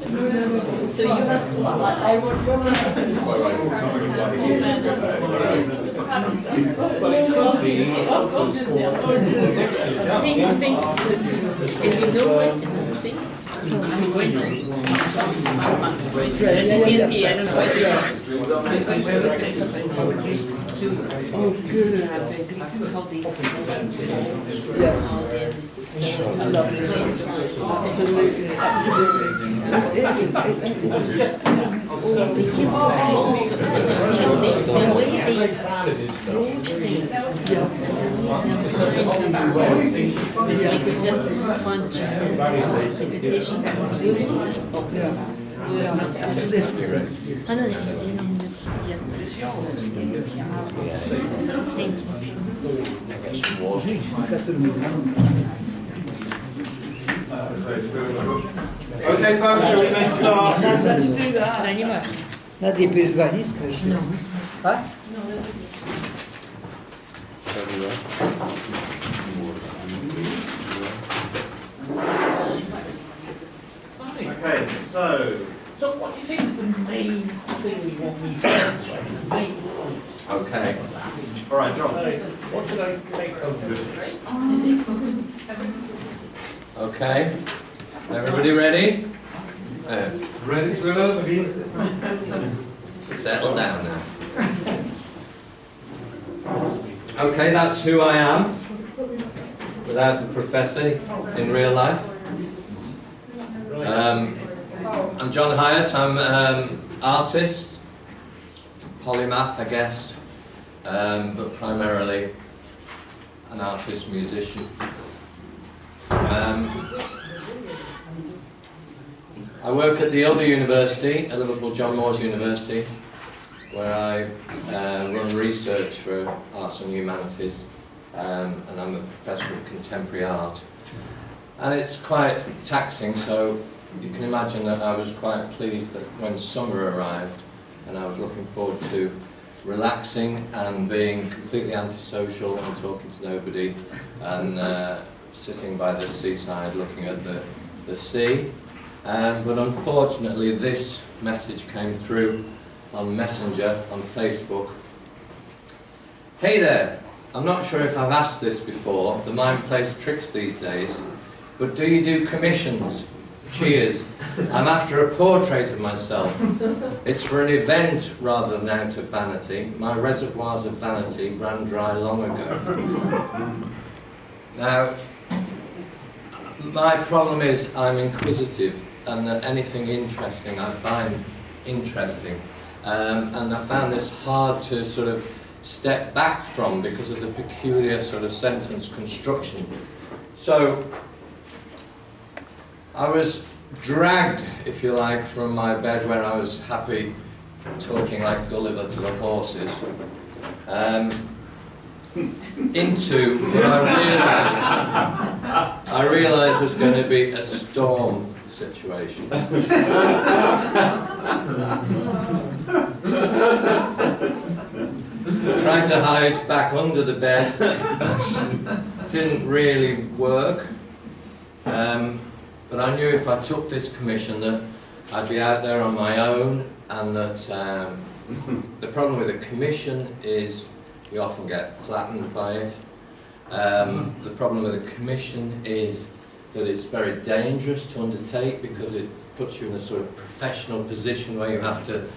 So you ask what? I want your think. If you know it, think. I don't know if it's oh, good. Okay, folks, shall we then start? Let's do that. Nadie perezvaniska jeszcze. No. Tak? Okay, so what do you think is the main thing you want me to translate? The main point? Okay. All right, John. What should I take over? Okay. Everybody ready? Ready to go again? Settle down now. Okay, that's who I am, without the professor in real life. I'm John Hyatt. I'm artist, polymath, I guess, but primarily an artist musician. I work at the other university, at Liverpool John Moores University, where I run research for arts and humanities, and I'm a professor of contemporary art. And it's quite taxing, so you can imagine that I was quite pleased that when summer arrived, and I was looking forward to relaxing and being completely antisocial and talking to nobody, and sitting by the seaside looking at the sea. But unfortunately this message came through on Messenger on Facebook. Hey there, I'm not sure if I've asked this before, the mind plays tricks these days, but do you do commissions? Cheers. I'm after a portrait of myself. It's for an event rather than out of vanity. My reservoirs of vanity ran dry long ago. Now, my problem is I'm inquisitive, and that anything interesting I find interesting. And I found this hard to sort of step back from because of the peculiar sort of sentence construction. So I was dragged, if you like, from my bed where I was happy talking like Gulliver to the horses, into what I realised was going to be a storm situation. Trying to hide back under the bed didn't really work, but I knew if I took this commission that I'd be out there on my own, and that the problem with a commission is you often get flattened by it. The problem with a commission is that it's very dangerous to undertake because it puts you in a sort of professional position where you have to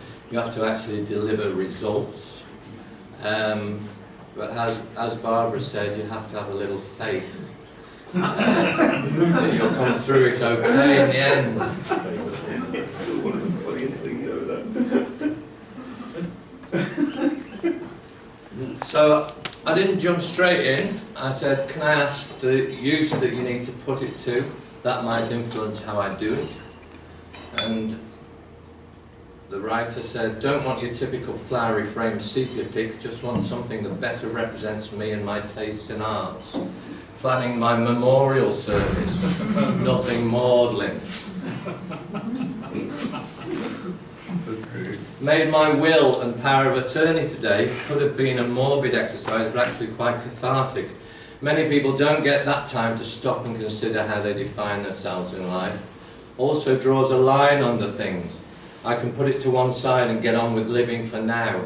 actually deliver results. But as Barbara said, you have to have a little faith that you'll come through it okay in the end. It's still one of the funniest things ever done. So I didn't jump straight in. I said, can I ask the use that you need to put it to? That might influence how I do it. And the writer said, don't want your typical flowery frame sepia pic, just want something that better represents me and my tastes in arts. Planning my memorial service, nothing maudlin. Made my will and power of attorney today. Could have been a morbid exercise, but actually quite cathartic. Many people don't get that time to stop and consider how they define themselves in life. also draws a line under things. I can put it to one side and get on with living for now.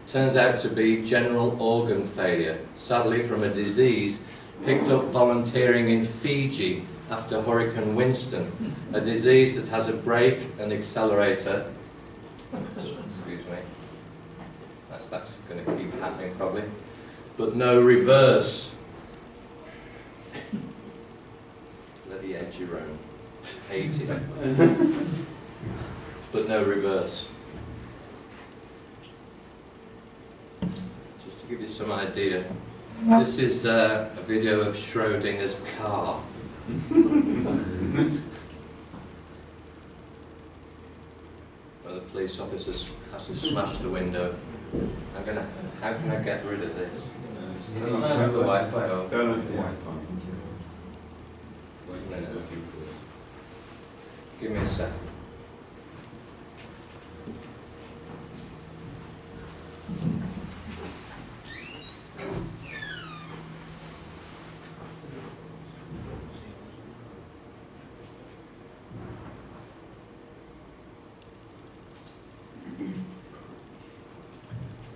Turns out to be general organ failure, sadly from a disease picked up volunteering in Fiji after Hurricane Winston, a disease that has a brake and accelerator. Excuse me. That's going to keep happening probably. But no reverse. Bloody Ed Jerome. Hate it. But no reverse. Just to give you some idea, this is a video of Schrodinger's car. Well, the police officer has to smash the window. How can I get rid of this? Turn the Wi-Fi off. Turn off the Wi-Fi. Give me a second.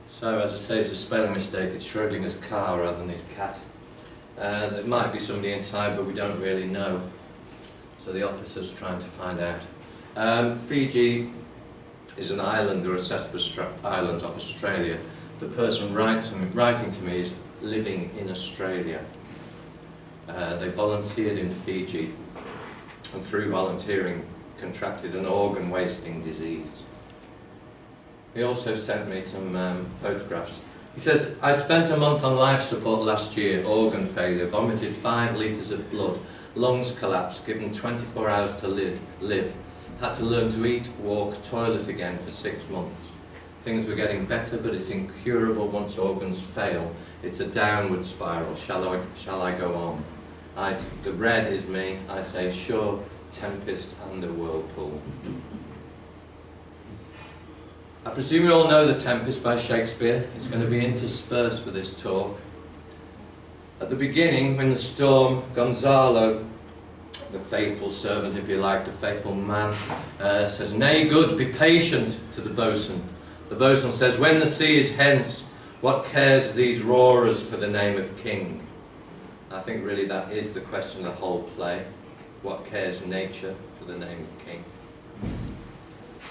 So, as I say, it's a spelling mistake. It's Schrodinger's car rather than his cat. There might be somebody inside, but we don't really know. So the officer's trying to find out. Fiji is an island or a set of islands off Australia. The person writing to me is living in Australia. They volunteered in Fiji and through volunteering contracted an organ wasting disease. He also sent me some photographs. He said, I spent a month on life support last year, organ failure, vomited 5 litres of blood, lungs collapsed, given 24 hours to live. Had to learn to eat, walk, toilet again for 6 months. Things were getting better, but it's incurable once organs fail. It's a downward spiral. Shall I go on? The red is me. I say, sure, tempest and a whirlpool. I presume you all know The Tempest by Shakespeare. It's going to be interspersed with this talk. At the beginning, when the storm, Gonzalo, the faithful servant, if you like, the faithful man, says, nay, good, be patient, to the boatswain. The boatswain says, when the sea is hence, what cares these roarers for the name of king? I think really that is the question of the whole play. What cares nature for the name of king?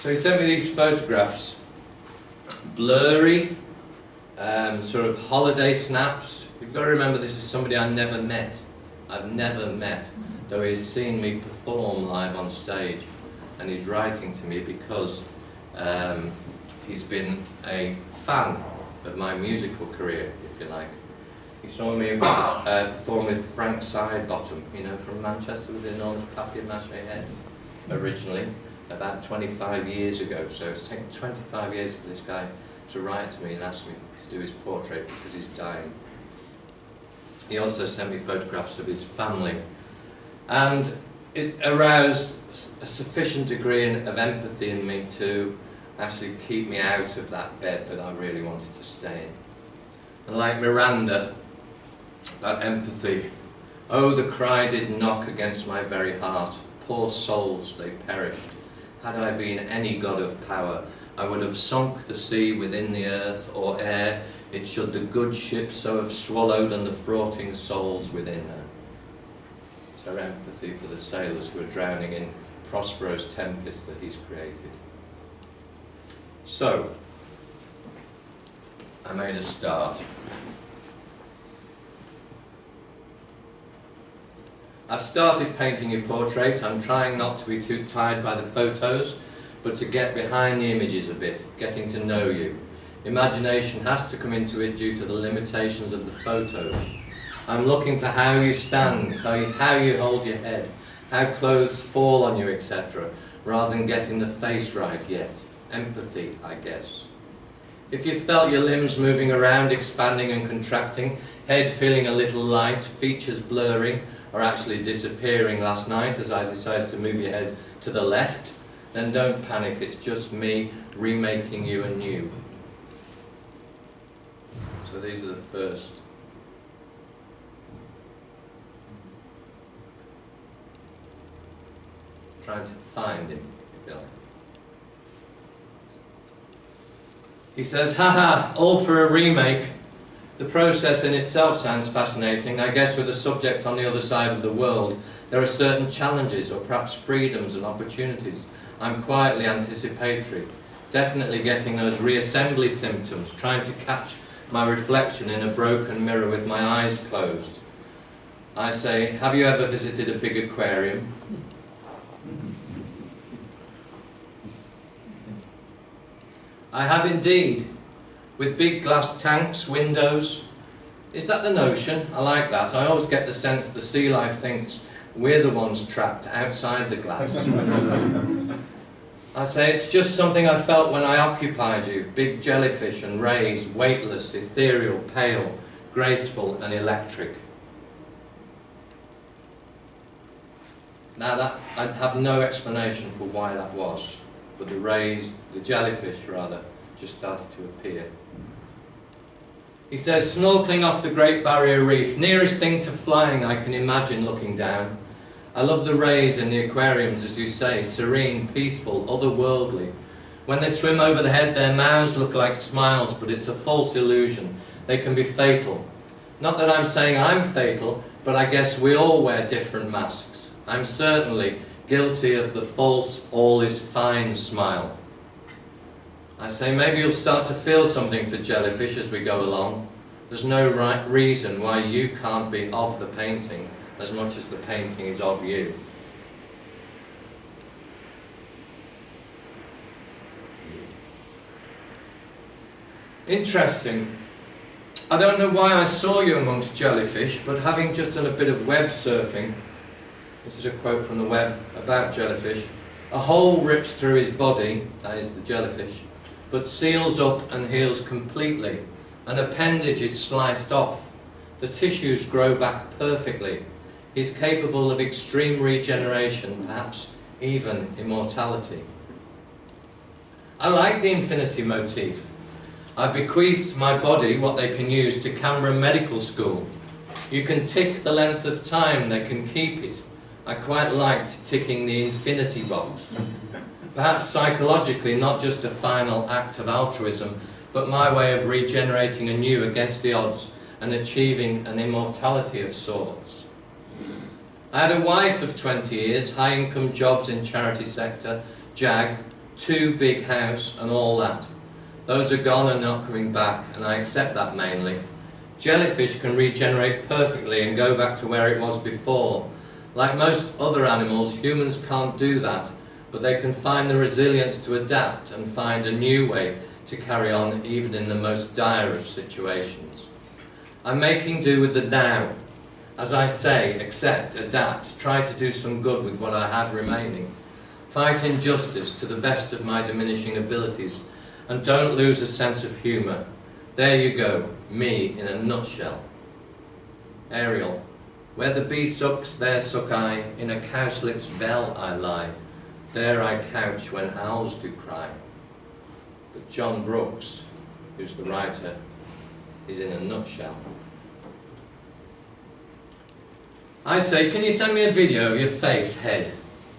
So he sent me these photographs. Blurry, sort of holiday snaps. You've got to remember this is somebody I never met. I've never met, though he's seen me perform live on stage. And he's writing to me because he's been a fan of my musical career, if you like. He saw me perform with Frank Sidebottom, you know, from Manchester with the enormous papier-mâché head, originally, about 25 years ago. So it's taken 25 years for this guy to write to me and ask me to do his portrait because he's dying. He also sent me photographs of his family. And it aroused a sufficient degree of empathy in me to actually keep me out of that bed that I really wanted to stay in. And like Miranda, that empathy, oh, the cry did knock against my very heart. Poor souls, they perished. Had I been any god of power, I would have sunk the sea within the earth or air. It should the good ship so have swallowed and the fraughting souls within her. It's our empathy for the sailors who are drowning in Prospero's tempest that he's created. So, I made a start. I've started painting your portrait. I'm trying not to be too tied by the photos, but to get behind the images a bit, getting to know you. Imagination has to come into it due to the limitations of the photos. I'm looking for how you stand, how you hold your head, how clothes fall on you, etc., rather than getting the face right yet. Empathy, I guess. If you felt your limbs moving around, expanding and contracting, head feeling a little light, features blurring, or actually disappearing last night as I decided to move your head to the left, then don't panic, it's just me remaking you anew. So these are the first. trying to find him, if you like. He says, haha, all for a remake. The process in itself sounds fascinating. I guess with a subject on the other side of the world, there are certain challenges or perhaps freedoms and opportunities. I'm quietly anticipatory, definitely getting those reassembly symptoms, trying to catch my reflection in a broken mirror with my eyes closed. I say, have you ever visited a big aquarium? I have indeed, with big glass tanks, windows. Is that the notion? I like that. I always get the sense the sea life thinks we're the ones trapped outside the glass. I say, it's just something I felt when I occupied you. Big jellyfish and rays, weightless, ethereal, pale, graceful and electric. Now that, I have no explanation for why that was, but the rays, the jellyfish rather, just started to appear. He says, snorkeling off the Great Barrier Reef, nearest thing to flying I can imagine looking down. I love the rays in the aquariums, as you say, serene, peaceful, otherworldly. When they swim over the head, their mouths look like smiles, but it's a false illusion. They can be fatal. Not that I'm saying I'm fatal, but I guess we all wear different masks. I'm certainly guilty of the false, all is fine smile. I say, maybe you'll start to feel something for jellyfish as we go along. There's no right reason why you can't be of the painting as much as the painting is of you. Interesting. I don't know why I saw you amongst jellyfish, but having just done a bit of web surfing, this is a quote from the web about jellyfish, a hole rips through his body, that is the jellyfish, but seals up and heals completely. An appendage is sliced off. The tissues grow back perfectly. He's capable of extreme regeneration, perhaps even immortality. I like the infinity motif. I bequeathed my body what they can use to Canberra Medical School. You can tick the length of time, they can keep it. I quite liked ticking the infinity box. Perhaps psychologically not just a final act of altruism, but my way of regenerating anew against the odds and achieving an immortality of sorts. I had a wife of 20 years, high income jobs in charity sector, JAG, 2 big house and all that. Those are gone and not coming back, and I accept that mainly. Jellyfish can regenerate perfectly and go back to where it was before. Like most other animals, humans can't do that, but they can find the resilience to adapt and find a new way to carry on even in the most dire of situations. I'm making do with the now. As I say, accept, adapt, try to do some good with what I have remaining. Fight injustice to the best of my diminishing abilities, and don't lose a sense of humour. There you go, me in a nutshell. Ariel, where the bee sucks, there suck I, in a cowslip's bell I lie. There I couch when owls do cry. But John Brookes, who's the writer, is in a nutshell. I say, can you send me a video of your face, head?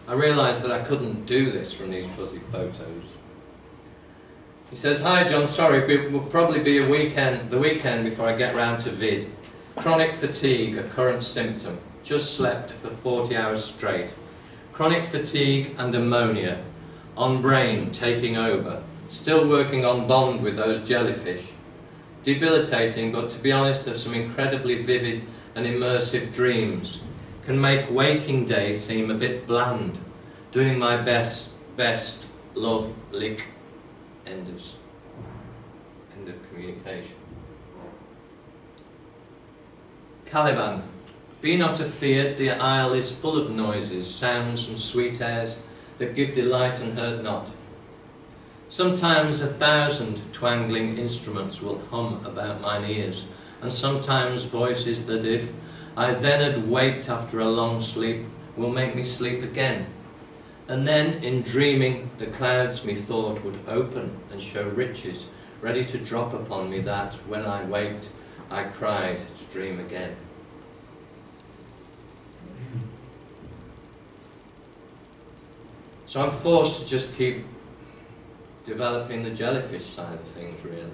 I realised that I couldn't do this from these fuzzy photos. He says, hi John, sorry, it will probably be the weekend before I get round to vid. Chronic fatigue, a current symptom. Just slept for 40 hours straight. Chronic fatigue and ammonia. On brain, taking over. Still working on bond with those jellyfish. Debilitating, but to be honest, have some incredibly vivid and immersive dreams. Can make waking day seem a bit bland. Doing my best, love, lick. End of communication. Caliban. Be not afeard, the isle is full of noises, sounds and sweet airs that give delight and hurt not. Sometimes 1,000 twangling instruments will hum about mine ears, and sometimes voices that if I then had waked after a long sleep will make me sleep again. And then in dreaming the clouds methought would open and show riches ready to drop upon me that, when I waked, I cried to dream again. So I'm forced to just keep developing the jellyfish side of things, really.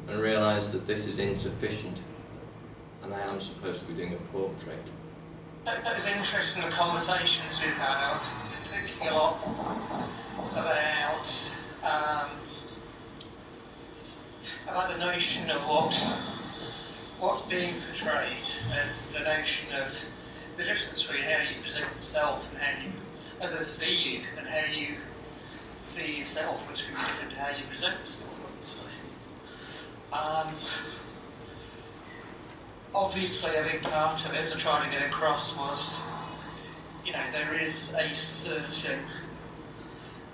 And realise that this is insufficient, and I am supposed to be doing a portrait. That was interesting, the conversations we've had. I was thinking a lot about the notion of what's being portrayed, and the notion of the difference between how you present yourself and how you others see you, and how you see yourself, which can be different to how you present yourself, obviously. Obviously, a big part of it, as I tried to get across, was, there is a certain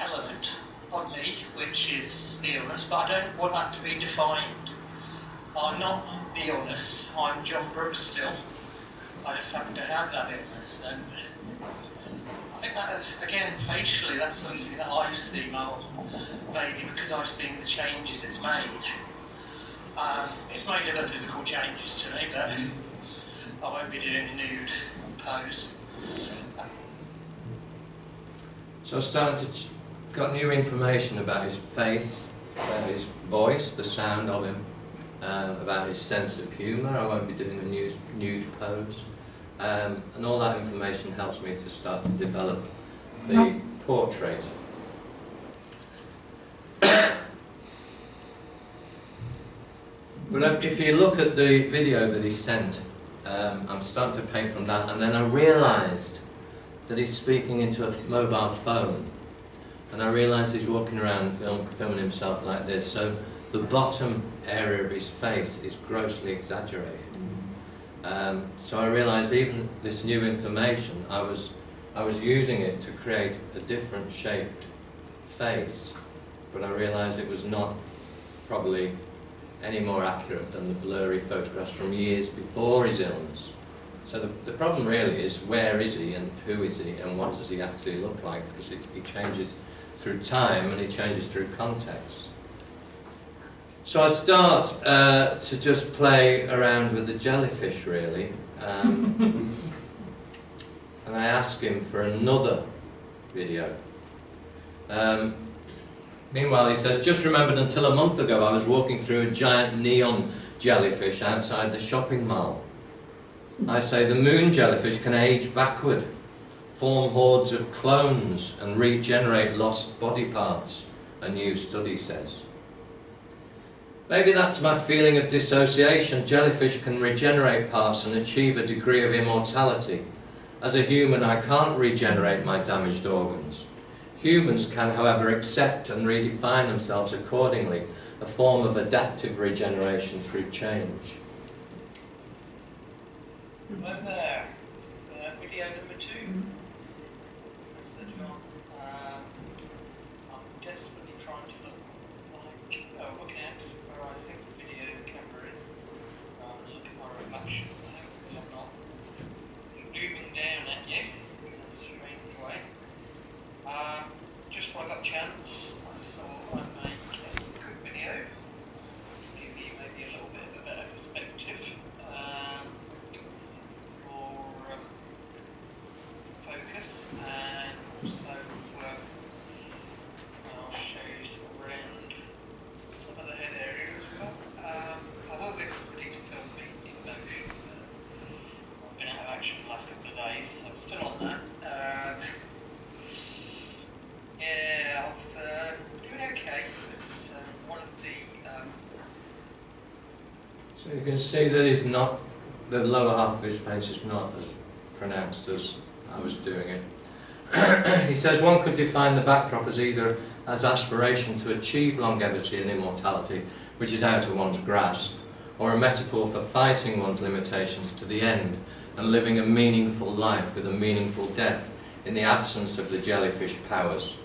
element of me, which is the illness, but I don't want that to be defined. I'm not the illness, I'm John Brookes still. I just happen to have that illness, and I think that, again, facially, that's something that I see more, maybe because I've seen the changes it's made. It's made other physical changes to me, but I won't be doing a nude pose. So I started to got new information about his face, about his voice, the sound of him, about his sense of humour. I won't be doing a nude pose. And all that information helps me to start to develop the portrait. But if you look at the video that he sent, I'm starting to paint from that, and then I realised that he's speaking into a mobile phone, and I realised he's walking around filming himself like this, so the bottom area of his face is grossly exaggerated. So I realised even this new information, I was using it to create a different shaped face, but I realised it was not probably any more accurate than the blurry photographs from years before his illness. So the problem really is, where is he and who is he and what does he actually look like, because he changes through time and he changes through context. So I start to just play around with the jellyfish, really, and I ask him for another video. Meanwhile, he says, just remembered until a month ago I was walking through a giant neon jellyfish outside the shopping mall. I say the moon jellyfish can age backward, form hordes of clones and regenerate lost body parts, a new study says. Maybe that's my feeling of dissociation. Jellyfish can regenerate parts and achieve a degree of immortality. As a human, I can't regenerate my damaged organs. Humans can, however, accept and redefine themselves accordingly, a form of adaptive regeneration through change. Right there, this is video number 2. Professor John. I'm desperately trying to look at where I think the video camera is. Look at my reflections, and hopefully I'm not looming down at you in a strange way. Just when I got a chance, I thought I'd make a quick video to give you maybe a little bit of a better perspective. Focus, and so I'll show you around some of the head area as well. I will get somebody to film me in motion. I've been out of action the last couple of days, so I'm still on that. Yeah, I'm doing okay. It's one of the... So you can see that he's not, the lower half of his face is not as pronounced as I was doing it. He says one could define the backdrop as either as aspiration to achieve longevity and immortality, which is out of one's grasp, or a metaphor for fighting one's limitations to the end and living a meaningful life with a meaningful death in the absence of the jellyfish powers,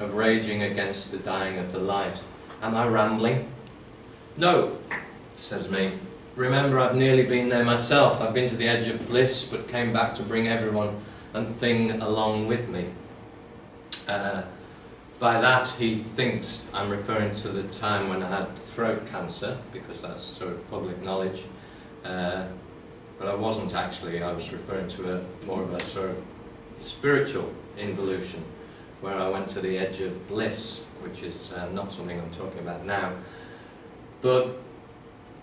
of raging against the dying of the light. Am I rambling? No, says me. Remember, I've nearly been there myself. I've been to the edge of bliss, but came back to bring everyone and thing along with me. By that, he thinks I'm referring to the time when I had throat cancer, because that's sort of public knowledge. But I wasn't actually. I was referring to more of a sort of spiritual involution, where I went to the edge of bliss, which is not something I'm talking about now. But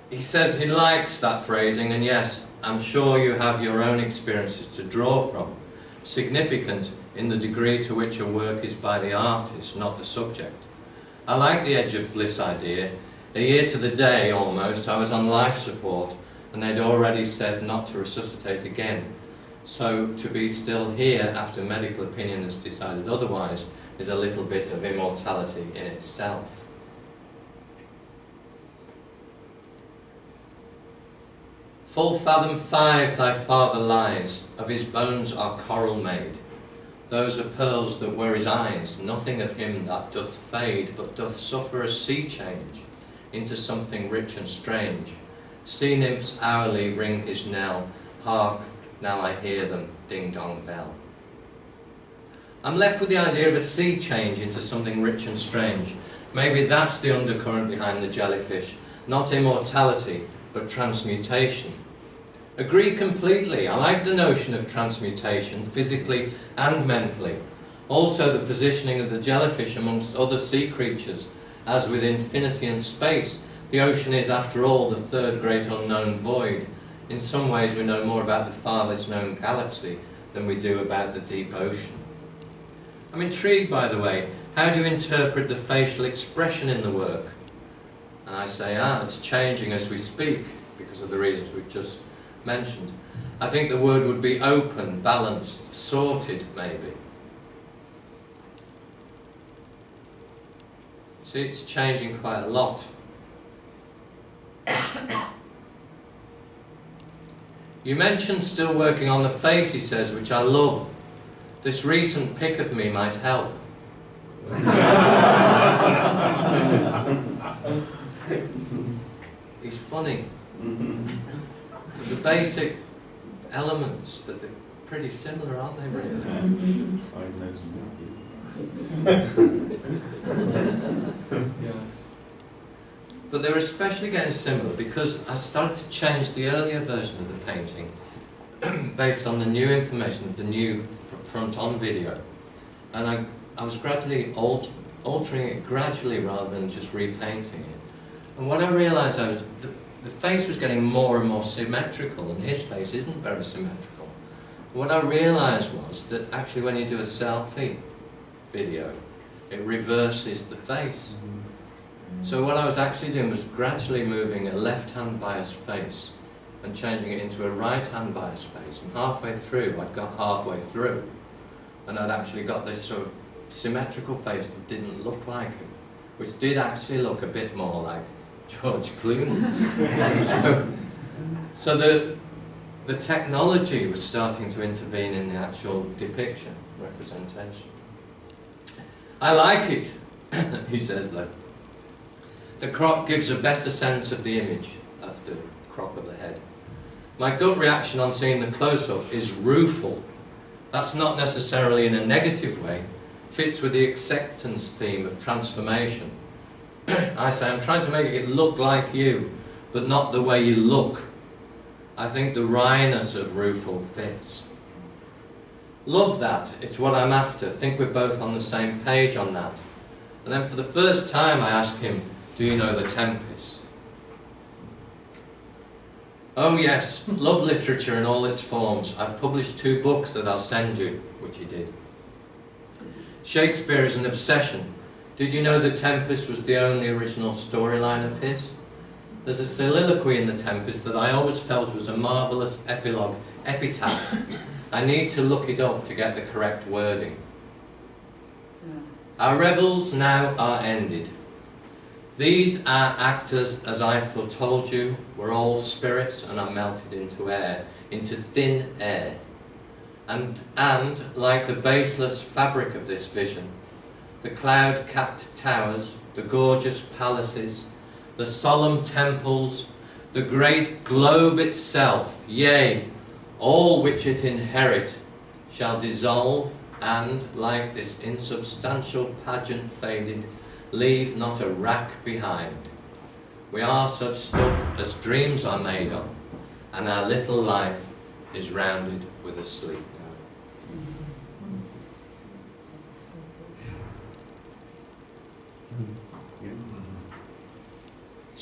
he says he likes that phrasing, and yes, I'm sure you have your own experiences to draw from, significant in the degree to which a work is by the artist, not the subject. I like the edge of bliss idea. A year to the day, almost, I was on life support, and they'd already said not to resuscitate again. So to be still here after medical opinion has decided otherwise is a little bit of immortality in itself. Full fathom 5 thy father lies, of his bones are coral made. Those are pearls that were his eyes, nothing of him that doth fade, but doth suffer a sea change into something rich and strange. Sea nymphs hourly ring his knell, hark, now I hear them, ding-dong bell. I'm left with the idea of a sea change into something rich and strange. Maybe that's the undercurrent behind the jellyfish, not immortality, but transmutation. Agree completely. I like the notion of transmutation, physically and mentally. Also the positioning of the jellyfish amongst other sea creatures, as with infinity and space. The ocean is, after all, the third great unknown void. In some ways we know more about the farthest known galaxy than we do about the deep ocean. I'm intrigued, by the way, how do you interpret the facial expression in the work? And I say, it's changing as we speak, because of the reasons we've just mentioned. I think the word would be open, balanced, sorted, maybe. See, it's changing quite a lot. You mentioned still working on the face, he says, which I love. This recent pic of me might help. He's funny. The basic elements, that they're pretty similar, aren't they, really? Eyes, nose and mouth. Yes. But they're especially getting similar because I started to change the earlier version of the painting based on the new information of the new front-on video. And I was gradually altering it gradually rather than just repainting it. And what I realised, the face was getting more and more symmetrical, and his face isn't very symmetrical. What I realised was that actually when you do a selfie video, it reverses the face. So what I was actually doing was gradually moving a left-hand biased face and changing it into a right-hand biased face. And halfway through, I'd got halfway through, and I'd actually got this sort of symmetrical face that didn't look like him, which did actually look a bit more like George Clooney. so the technology was starting to intervene in the actual depiction, representation. I like it, he says though. The crop gives a better sense of the image. That's the crop of the head. My gut reaction on seeing the close-up is rueful. That's not necessarily in a negative way. Fits with the acceptance theme of transformation. I say, I'm trying to make it look like you, but not the way you look. I think the wryness of rueful fits. Love that. It's what I'm after. Think we're both on the same page on that. And then for the first time I ask him, do you know The Tempest? Oh yes, love literature in all its forms. I've published 2 books that I'll send you, which he did. Shakespeare is an obsession. Did you know The Tempest was the only original storyline of his? There's a soliloquy in The Tempest that I always felt was a marvellous epilogue, epitaph. I need to look it up to get the correct wording. Our revels now are ended. These are actors, as I foretold you, were all spirits and are melted into air, into thin air. And like the baseless fabric of this vision, the cloud-capped towers, the gorgeous palaces, the solemn temples, the great globe itself, yea, all which it inherit, shall dissolve and, like this insubstantial pageant faded, leave not a rack behind. We are such stuff as dreams are made of, and our little life is rounded with a sleep.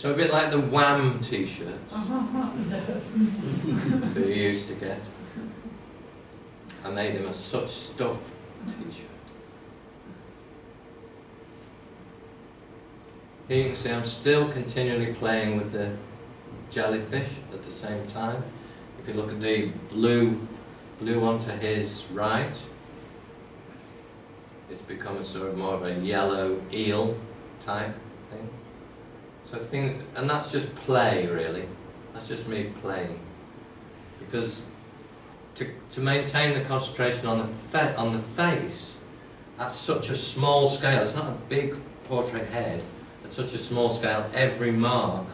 So a bit like the Wham t-shirts that you used to get. I made him a Such Stuff t-shirt. Here you can see I'm still continually playing with the jellyfish at the same time. If you look at the blue one to his right, it's become a sort of more of a yellow eel type thing. So things, and that's just play really. That's just me playing. Because to maintain the concentration on the face at such a small scale, it's not a big portrait head, at such a small scale, every mark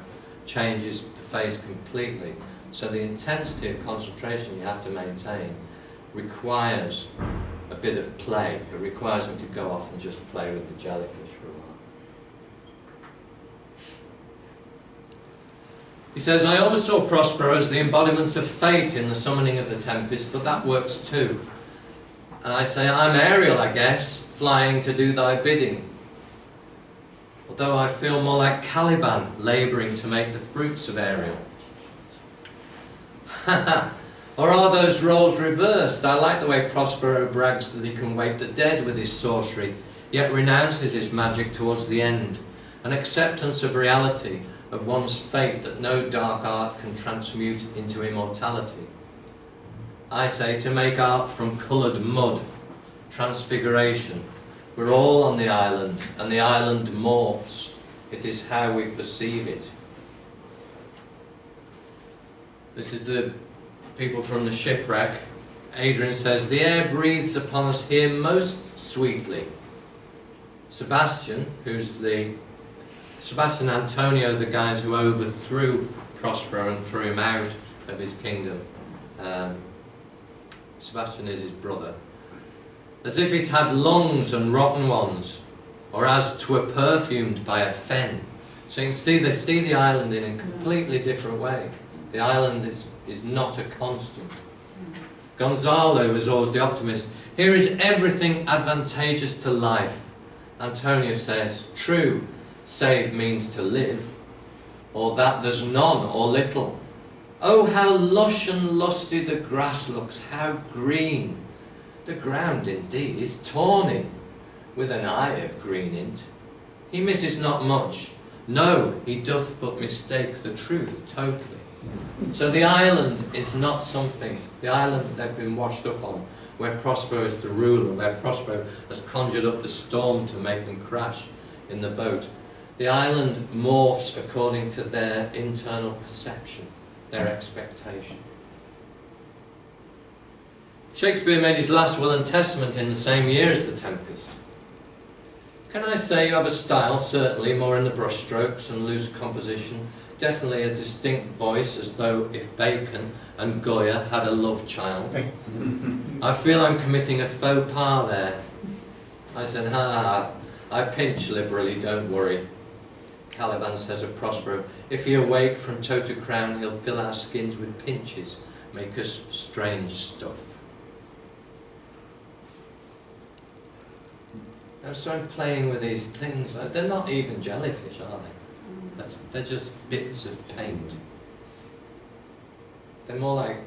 changes the face completely. So the intensity of concentration you have to maintain requires a bit of play. It requires him to go off and just play with the jellyfish for a while. He says, I always saw Prospero as the embodiment of fate in the summoning of the Tempest, but that works too. And I say, I'm Ariel, I guess, flying to do thy bidding. Although I feel more like Caliban, labouring to make the fruits of Ariel. Or are those roles reversed? I like the way Prospero brags that he can wake the dead with his sorcery, yet renounces his magic towards the end. An acceptance of reality, of one's fate that no dark art can transmute into immortality. I say to make art from coloured mud, transfiguration. We're all on the island, and the island morphs. It is how we perceive it. This is the people from the shipwreck. Adrian says, the air breathes upon us here most sweetly. Sebastian Antonio, the guys who overthrew Prospero and threw him out of his kingdom. Sebastian is his brother. As if it had lungs and rotten ones, or as 'twere perfumed by a fen. So you can see, they see the island in a completely different way. The island is not a constant. Gonzalo is always the optimist. Here is everything advantageous to life. Antonio says, true, save means to live, or that there's none or little. Oh, how lush and lusty the grass looks, how green. The ground indeed is tawny, with an eye of green in't. He misses not much. No, he doth but mistake the truth totally. So the island is not something, the island they've been washed up on, where Prospero is the ruler, where Prospero has conjured up the storm to make them crash in the boat. The island morphs according to their internal perception, their expectation. Shakespeare made his last will and testament in the same year as The Tempest. Can I say you have a style, certainly, more in the brushstrokes and loose composition, definitely a distinct voice, as though if Bacon and Goya had a love child. I feel I'm committing a faux pas there. I said, I pinch liberally, don't worry. Caliban says of Prospero, if he awake from toe to crown, he'll fill our skins with pinches, make us strange stuff. So I'm playing with these things. They're not even jellyfish, are they? They're just bits of paint. They're more like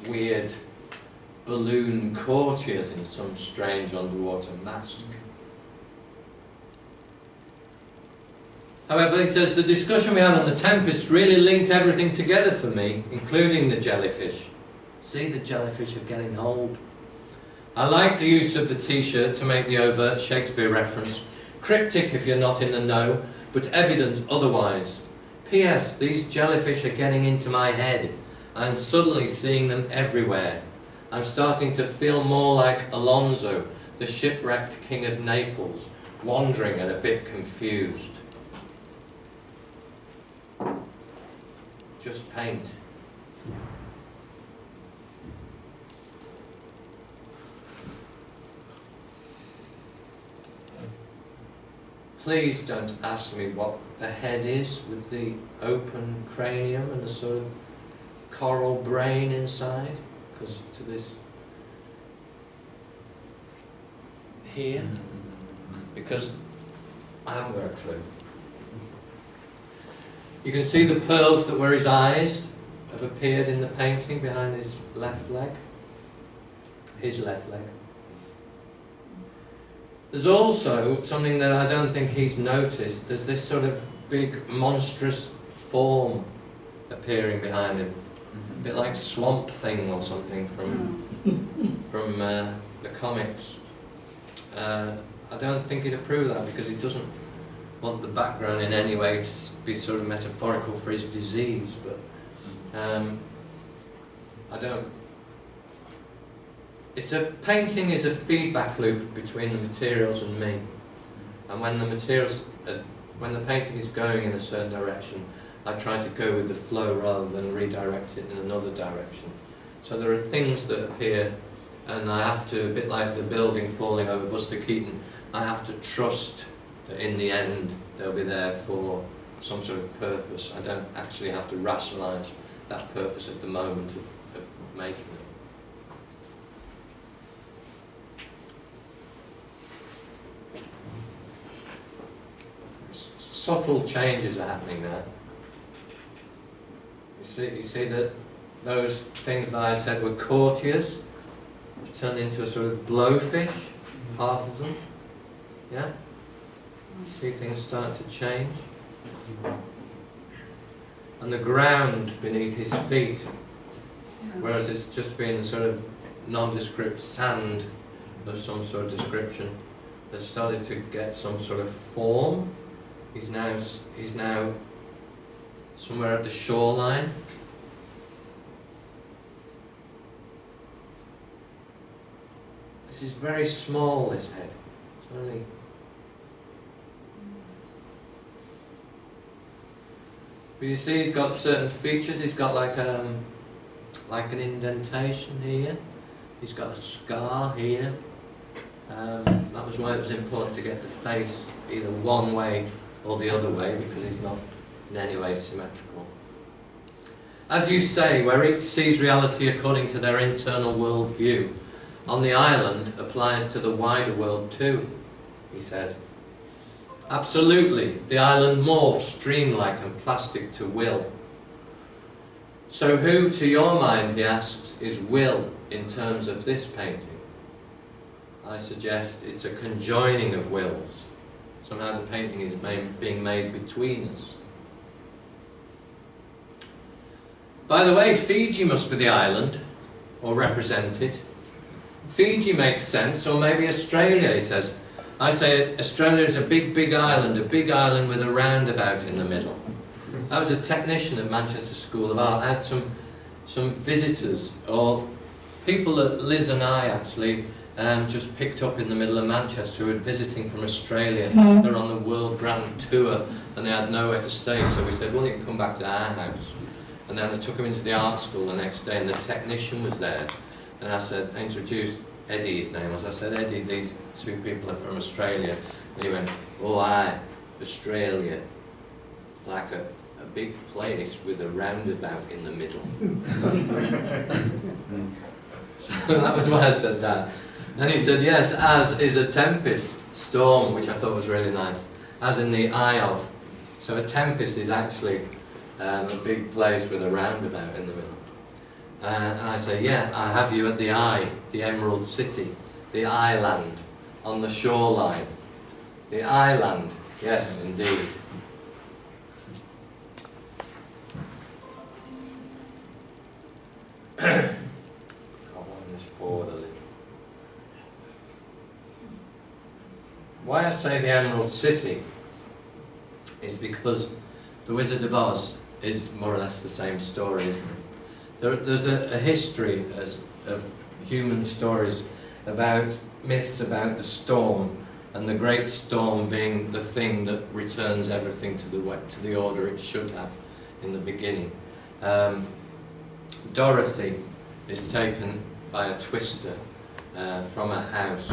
weird balloon courtiers in some strange underwater mask. However, he says, the discussion we had on The Tempest really linked everything together for me, including the jellyfish. See, the jellyfish are getting old. I like the use of the t-shirt to make the overt Shakespeare reference, cryptic if you're not in the know, but evident otherwise. P.S. These jellyfish are getting into my head. I'm suddenly seeing them everywhere. I'm starting to feel more like Alonso, the shipwrecked king of Naples, wandering and a bit confused. Just paint. Please don't ask me what the head is with the open cranium and the sort of coral brain inside, because to this here, because I haven't got a clue. You can see the pearls that were his eyes have appeared in the painting behind his left leg. His left leg. There's also something that I don't think he's noticed. There's this sort of big monstrous form appearing behind him. A bit like Swamp Thing or something from the comics. I don't think he'd approve of that because he doesn't want the background in any way to be sort of metaphorical for his disease, but I don't. Painting is a feedback loop between the materials and me, and when the painting is going in a certain direction, I try to go with the flow rather than redirect it in another direction. So there are things that appear, and I have to, a bit like the building falling over Buster Keaton, I have to trust that in the end they'll be there for some sort of purpose. I don't actually have to rationalise that purpose at the moment of making it. Subtle changes are happening now. You see that those things that I said were courtiers have turned into a sort of blowfish, half of them. Yeah? You see things start to change. And the ground beneath his feet, whereas it's just been sort of nondescript sand of some sort of description, has started to get some sort of form. He's now somewhere at the shoreline. This is very small, this head. It's only... But you see he's got certain features. He's got like an indentation here. He's got a scar here. That was why it was important to get the face either one way or the other way, because he's not in any way symmetrical. As you say, where each sees reality according to their internal world view, on the island applies to the wider world too, he said. Absolutely, the island morphs dreamlike and plastic to will. So who, to your mind, he asks, is will in terms of this painting? I suggest it's a conjoining of wills. Somehow the painting is being made between us. By the way, Fiji must be the island, or represented. Fiji makes sense, or maybe Australia, he says. I say Australia is a big, big island with a roundabout in the middle. I was a technician at Manchester School of Art. I had some visitors, or people that Liz and I actually just picked up in the middle of Manchester who were visiting from Australia. They're on the World Grand Tour and they had nowhere to stay, so we said, well, you can come back to our house. And then I took them into the art school the next day and the technician was there. And I said, I introduced Eddie, his name was. I said, Eddie, these two people are from Australia. And he went, oh, aye, Australia. Like a big place with a roundabout in the middle. So that was why I said that. And he said, yes, as is a tempest, storm, which I thought was really nice, as in the eye of. So a tempest is actually a big place with a roundabout in the middle. And I say, yeah, I have you at the eye, the Emerald City, the island, on the shoreline. The island, yes, indeed. Why I say the Emerald City is because The Wizard of Oz is more or less the same story, isn't it? There's a history of human stories about myths about the storm, and the great storm being the thing that returns everything to the order it should have in the beginning. Dorothy is taken by a twister from a house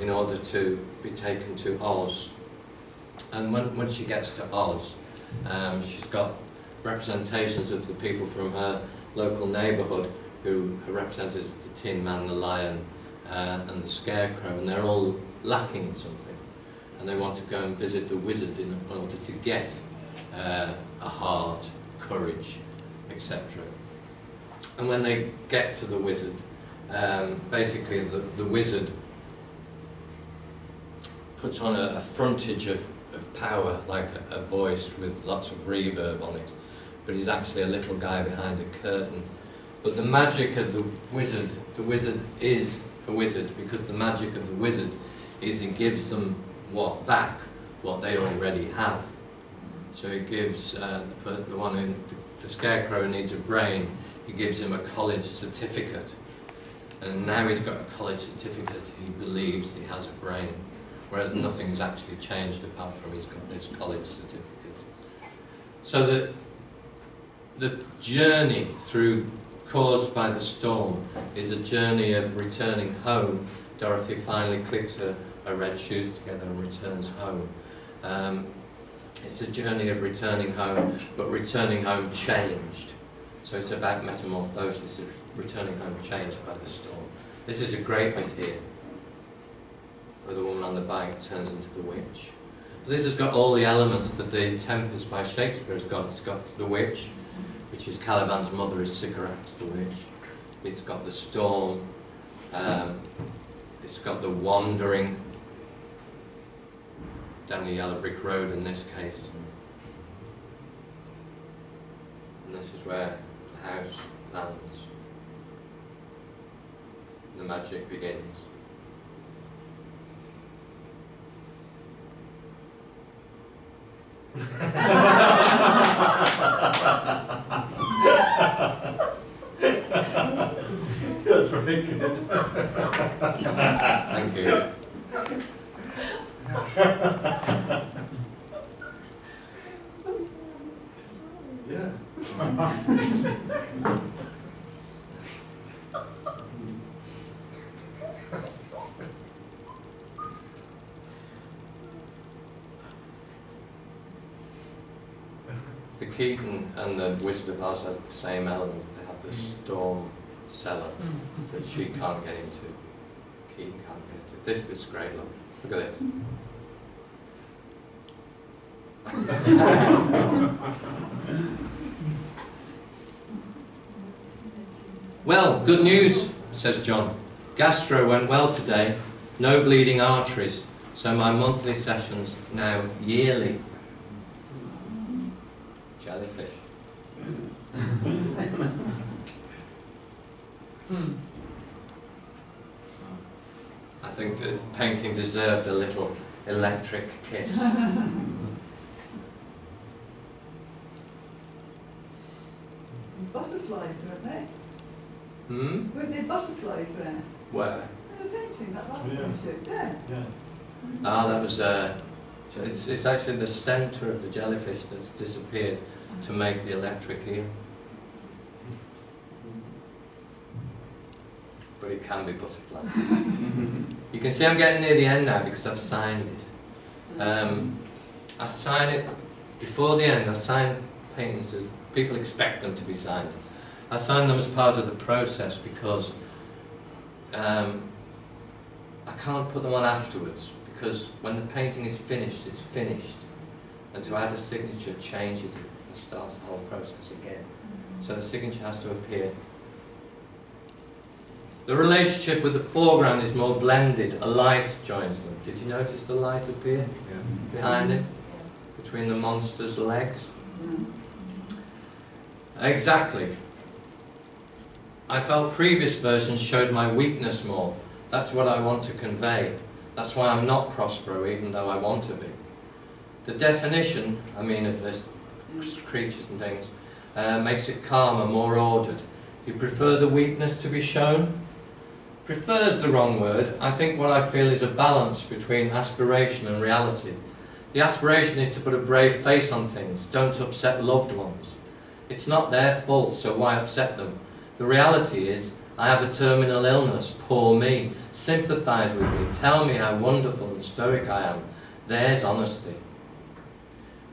in order to be taken to Oz. And when she gets to Oz, she's got representations of the people from her local neighbourhood who are represented as the Tin Man, the Lion, and the Scarecrow, and they're all lacking in something. And they want to go and visit the wizard in order to get a heart, courage, etc. And when they get to the wizard, basically the wizard puts on a frontage of power, like a voice with lots of reverb on it, but he's actually a little guy behind a curtain. But the magic of the wizard is a wizard, because the magic of the wizard is he gives them back what they already have. So he gives the one who, the scarecrow needs a brain, he gives him a college certificate. And now he's got a college certificate, he believes he has a brain. Whereas nothing's actually changed apart from he's got this college certificate. So the journey caused by the storm is a journey of returning home. Dorothy finally clicks her red shoes together and returns home. It's a journey of returning home, but returning home changed. So it's about metamorphosis, of returning home changed by the storm. This is a great bit here, where the woman on the bike turns into the witch. But this has got all the elements that the Tempest by Shakespeare has got. It's got the witch, which is Caliban's mother, is Sycorax the witch. It's got the storm. It's got the wandering down the yellow brick road in this case. And this is where the house lands. The magic begins. That's very good. Thank you. Yeah. The Keaton and the Wizard of Oz have the same elements. They have the storm cellar that she can't get into. Keaton can't get into. This bit's great, look. Look at this. Well, good news, says John. Gastro went well today. No bleeding arteries. So my monthly sessions now yearly. Jellyfish. I think the painting deserved a little electric kiss. Butterflies, weren't they? Hmm? Weren't there butterflies there? Where? In the painting, that last Yeah. picture. Yeah. Yeah. Ah, that was it's actually the centre of the jellyfish that's disappeared to make the electric eel. But it can be butterfly. You can see I'm getting near the end now because I've signed it. I sign it before the end. I sign paintings as people expect them to be signed. I sign them as part of the process because I can't put them on afterwards, because when the painting is finished, it's finished. And to add a signature changes it and starts the whole process again. So the signature has to appear. The relationship with the foreground is more blended. A light joins them. Did you notice the light appear behind it? Between the monster's legs? Exactly. I felt previous versions showed my weakness more. That's what I want to convey. That's why I'm not Prospero, even though I want to be. The definition, I mean, of this creatures and things, makes it calmer, more ordered. You prefer the weakness to be shown? Prefer's the wrong word. I think what I feel is a balance between aspiration and reality. The aspiration is to put a brave face on things. Don't upset loved ones. It's not their fault, so why upset them? The reality is, I have a terminal illness, poor me. Sympathise with me, tell me how wonderful and stoic I am. There's honesty.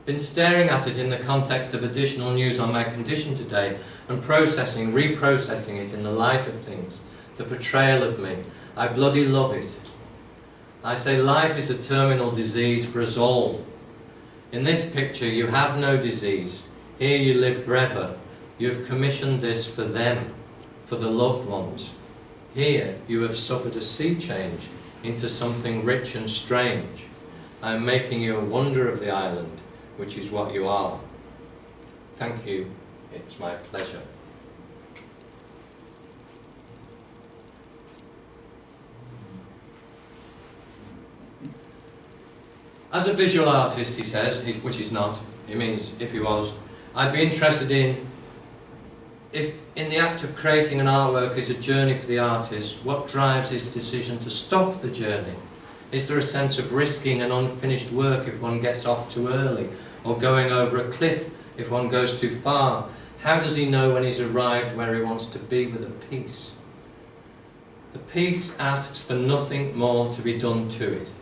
Been staring at it in the context of additional news on my condition today and processing, reprocessing it in the light of things. The portrayal of me. I bloody love it. I say life is a terminal disease for us all. In this picture you have no disease. Here you live forever. You have commissioned this for them, for the loved ones. Here you have suffered a sea change into something rich and strange. I am making you a wonder of the island, which is what you are. Thank you. It's my pleasure. As a visual artist, he says, which he's not, he means if he was, I'd be interested in, if in the act of creating an artwork is a journey for the artist, what drives his decision to stop the journey? Is there a sense of risking an unfinished work if one gets off too early, or going over a cliff if one goes too far? How does he know when he's arrived where he wants to be with a piece? The piece asks for nothing more to be done to it.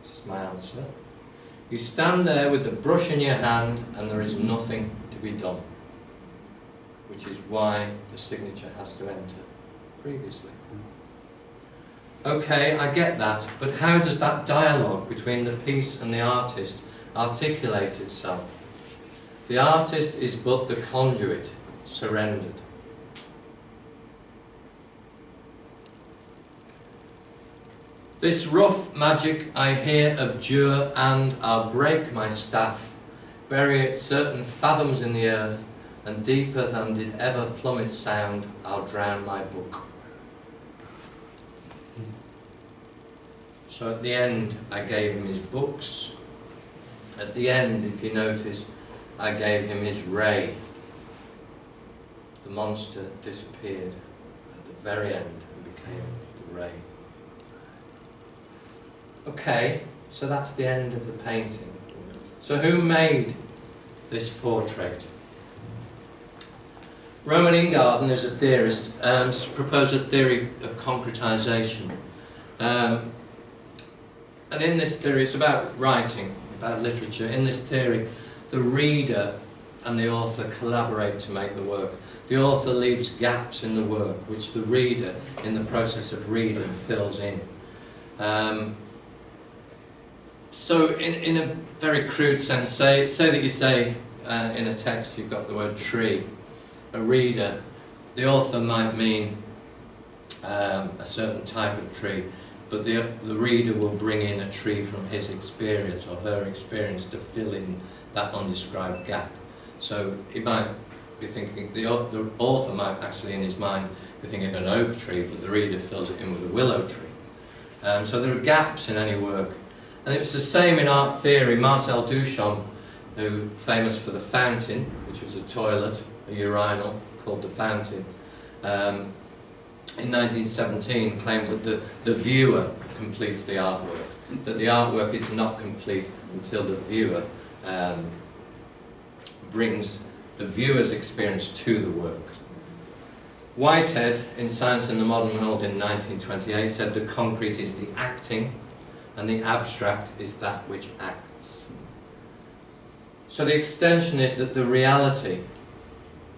This is my answer. You stand there with the brush in your hand and there is nothing to be done. Which is why the signature has to enter previously. Okay, I get that, but how does that dialogue between the piece and the artist articulate itself? The artist is but the conduit, surrendered. This rough magic I here abjure, and I'll break my staff, bury it certain fathoms in the earth, and deeper than did ever plummet sound, I'll drown my book. So at the end, I gave him his books. At the end, if you notice, I gave him his ray. The monster disappeared at the very end and became the ray. Okay, so that's the end of the painting. So who made this portrait? Roman Ingarden, who's a theorist, proposed a theory of concretization. And in this theory, it's about writing, about literature. In this theory, the reader and the author collaborate to make the work. The author leaves gaps in the work, which the reader, in the process of reading, fills in. So in a very crude sense, say that you say in a text you've got the word tree. A reader, the author might mean a certain type of tree, but the reader will bring in a tree from his experience or her experience to fill in that undescribed gap. So he might be thinking, the author might actually in his mind be thinking of an oak tree, but the reader fills it in with a willow tree. So there are gaps in any work. And it was the same in art theory. Marcel Duchamp, who famous for the fountain, which was a toilet, a urinal called the fountain, in 1917 claimed that the viewer completes the artwork, that the artwork is not complete until the viewer brings the viewer's experience to the work. Whitehead, in Science and the Modern World in 1928, said the concrete is the acting and the abstract is that which acts. So the extension is that the reality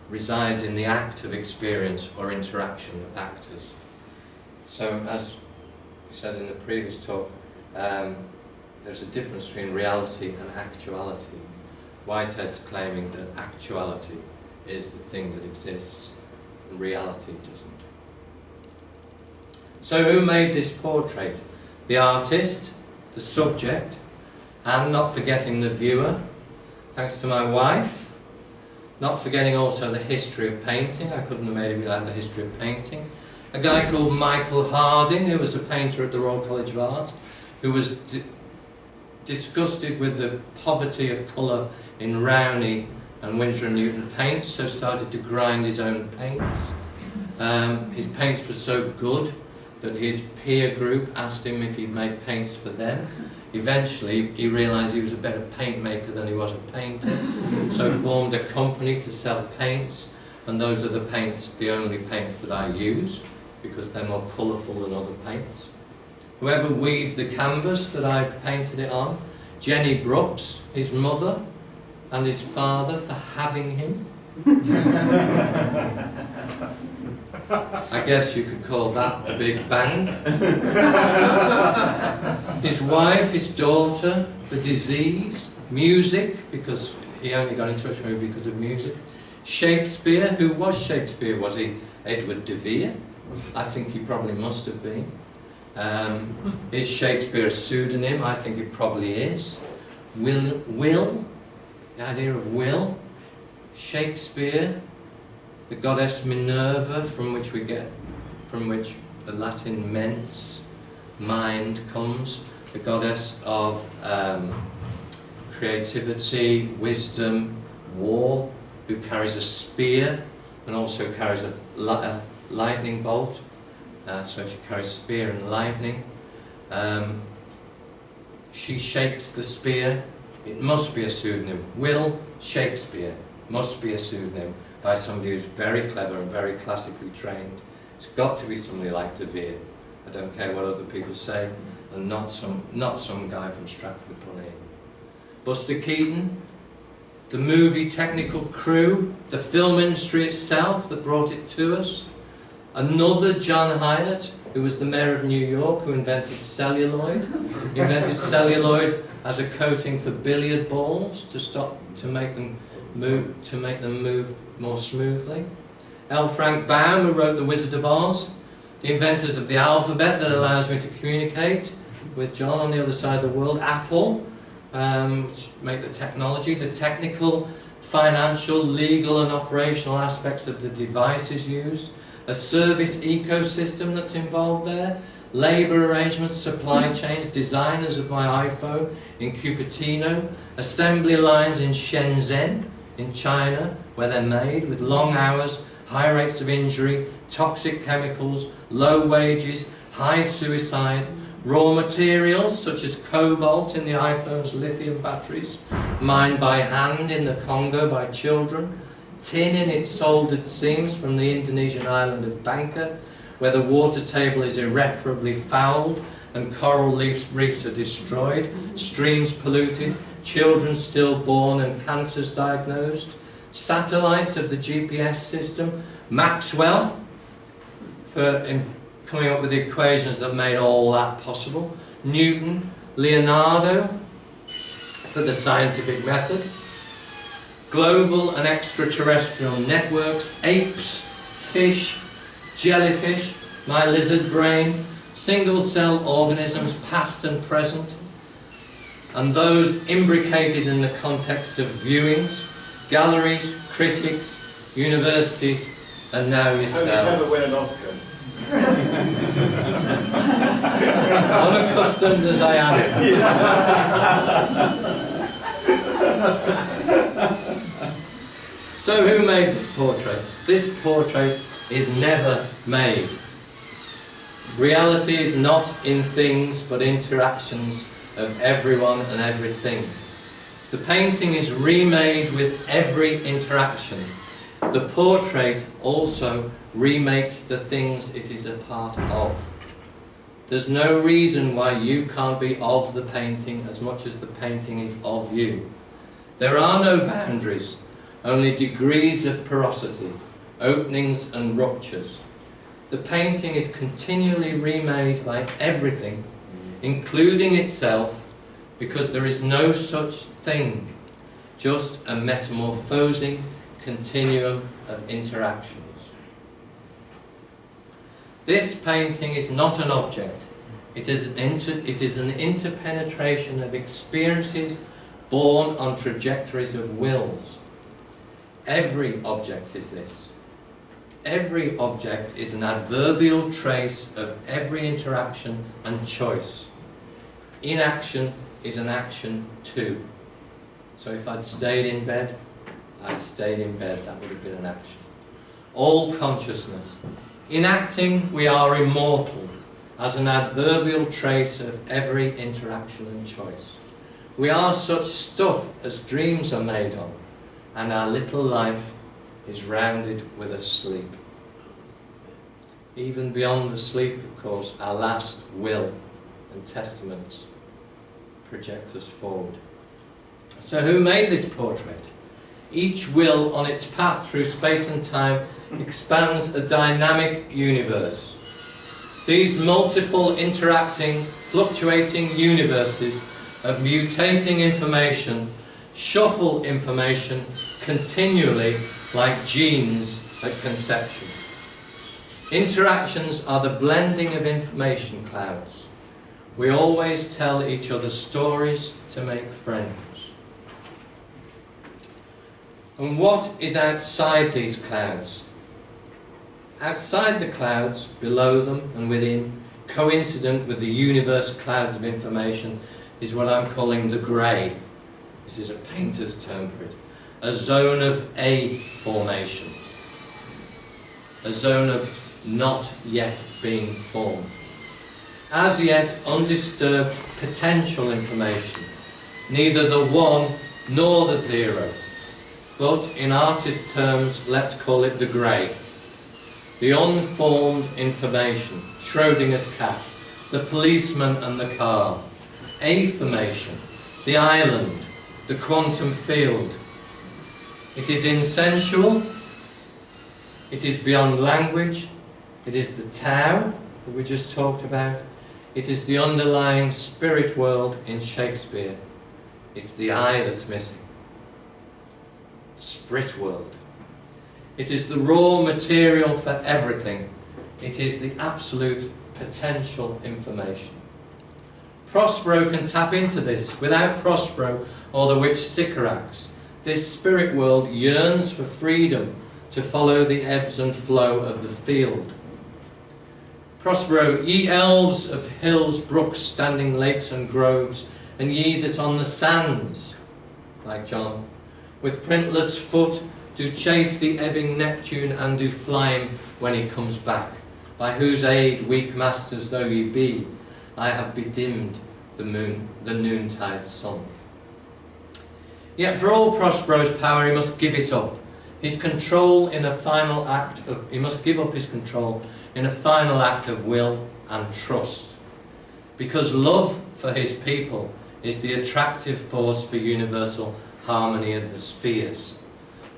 resides in the act of experience or interaction of actors. So as we said in the previous talk, there's a difference between reality and actuality. Whitehead's claiming that actuality is the thing that exists and reality doesn't. So who made this portrait? The artist, the subject, and not forgetting the viewer, thanks to my wife. Not forgetting also the history of painting. I couldn't have made it without the history of painting. A guy called Michael Harding, who was a painter at the Royal College of Art, who was disgusted with the poverty of colour in Rowney and Winsor & Newton paints, so started to grind his own paints. His paints were so good that his peer group asked him if he'd make paints for them. Eventually, he realised he was a better paint maker than he was a painter, so formed a company to sell paints, and those are the paints, the only paints that I use, because they're more colourful than other paints. Whoever weaved the canvas that I painted it on, Jenny Brooks, his mother, and his father for having him. I guess you could call that a big bang. His wife, his daughter, the disease, music, because he only got in touch with me because of music. Shakespeare, who was Shakespeare? Was he Edward de Vere? I think he probably must have been. Is Shakespeare a pseudonym? I think it probably is. Will, the idea of will. Shakespeare, the goddess Minerva, from which the Latin mens, mind, comes. The goddess of creativity, wisdom, war, who carries a spear and also carries a lightning bolt. So she carries spear and lightning. She shakes the spear. It must be a pseudonym. Will Shakespeare must be a pseudonym by somebody who's very clever and very classically trained. It's got to be somebody like De Vere. I don't care what other people say, and not some guy from Stratford-upon-Avon. Buster Keaton, the movie technical crew, the film industry itself that brought it to us. Another John Hyatt, who was the mayor of New York, who invented celluloid. He invented celluloid as a coating for billiard balls to make them move more smoothly. L. Frank Baum, who wrote The Wizard of Oz, the inventors of the alphabet that allows me to communicate with John on the other side of the world. Apple, which make the technology, the technical, financial, legal and operational aspects of the devices used. A service ecosystem that's involved there, labour arrangements, supply chains, designers of my iPhone in Cupertino, assembly lines in Shenzhen, in China, where they're made, with long hours, high rates of injury, toxic chemicals, low wages, high suicide, raw materials such as cobalt in the iPhone's lithium batteries, mined by hand in the Congo by children, tin in its soldered seams from the Indonesian island of Bangka, where the water table is irreparably fouled and coral reefs are destroyed, streams polluted, children stillborn and cancers diagnosed, satellites of the GPS system, Maxwell for coming up with the equations that made all that possible, Newton, Leonardo for the scientific method, global and extraterrestrial networks, apes, fish, jellyfish, my lizard brain, single-cell organisms past and present, and those imbricated in the context of viewings, galleries, critics, universities, and now yourself. Never win an Oscar. Unaccustomed as I am. So who made this portrait? This portrait is never made. Reality is not in things but interactions of everyone and everything. The painting is remade with every interaction. The portrait also remakes the things it is a part of. There's no reason why you can't be of the painting as much as the painting is of you. There are no boundaries, only degrees of porosity, openings and ruptures. The painting is continually remade by everything, including itself, because there is no such thing, just a metamorphosing continuum of interactions. This painting is not an object. It is an interpenetration of experiences born on trajectories of wills. Every object is this. Every object is an adverbial trace of every interaction and choice. Inaction is an action too. So if I'd stayed in bed, I'd stayed in bed. That would have been an action. All consciousness. In acting, we are immortal as an adverbial trace of every interaction and choice. We are such stuff as dreams are made of, and our little life is rounded with a sleep. Even beyond the sleep, of course, our last will and testaments project us forward. So who made this portrait? Each will on its path through space and time expands a dynamic universe. These multiple interacting fluctuating universes of mutating information shuffle information continually like genes at conception. Interactions are the blending of information clouds. We always tell each other stories to make friends. And what is outside these clouds? Outside the clouds, below them and within, coincident with the universe clouds of information, is what I'm calling the grey. This is a painter's term for it. A zone of A formation. A zone of not yet being formed. As yet undisturbed potential information. Neither the one nor the zero. But in artist terms, let's call it the grey. The unformed information. Schrodinger's cat. The policeman and the car. A-formation. The island. The quantum field. It is insensual. It is beyond language. It is the Tao that we just talked about. It is the underlying spirit world in Shakespeare. It's the I that's missing. Spirit world. It is the raw material for everything. It is the absolute potential information. Prospero can tap into this. Without Prospero, or the witch Sycorax, this spirit world yearns for freedom to follow the ebbs and flow of the field. Prospero, ye elves of hills, brooks, standing lakes and groves, and ye that on the sands, like John, with printless foot do chase the ebbing Neptune and do fly him when he comes back, by whose aid, weak masters though ye be, I have bedimmed the moon, the noontide sun. Yet for all Prospero's power he must give it up. His control in a final act of, he must give up his control in a final act of will and trust. Because love for his people is the attractive force for universal harmony of the spheres.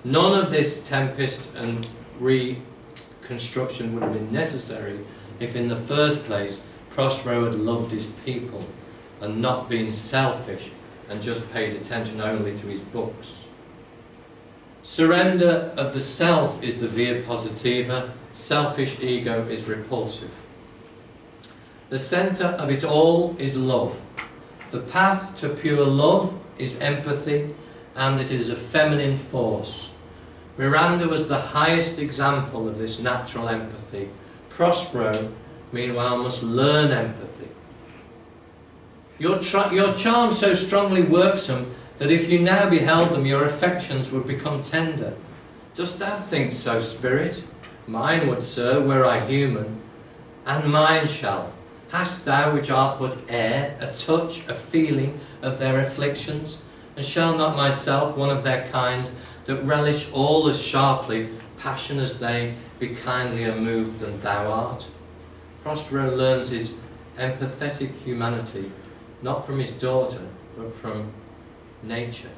None of this tempest and reconstruction would have been necessary if in the first place Prospero had loved his people and not been selfish and just paid attention only to his books. Surrender of the self is the via positiva, selfish ego is repulsive. The centre of it all is love. The path to pure love is empathy, and it is a feminine force. Miranda was the highest example of this natural empathy. Prospero, meanwhile, must learn empathy. Your charm so strongly works them that if you now beheld them, your affections would become tender. Dost thou think so, spirit? Mine would, sir, were I human, and mine shall. Hast thou, which art but air, a touch, a feeling of their afflictions? And shall not myself, one of their kind, that relish all as sharply passion as they, be kindlier moved than thou art? Prospero learns his empathetic humanity, not from his daughter, but from nature,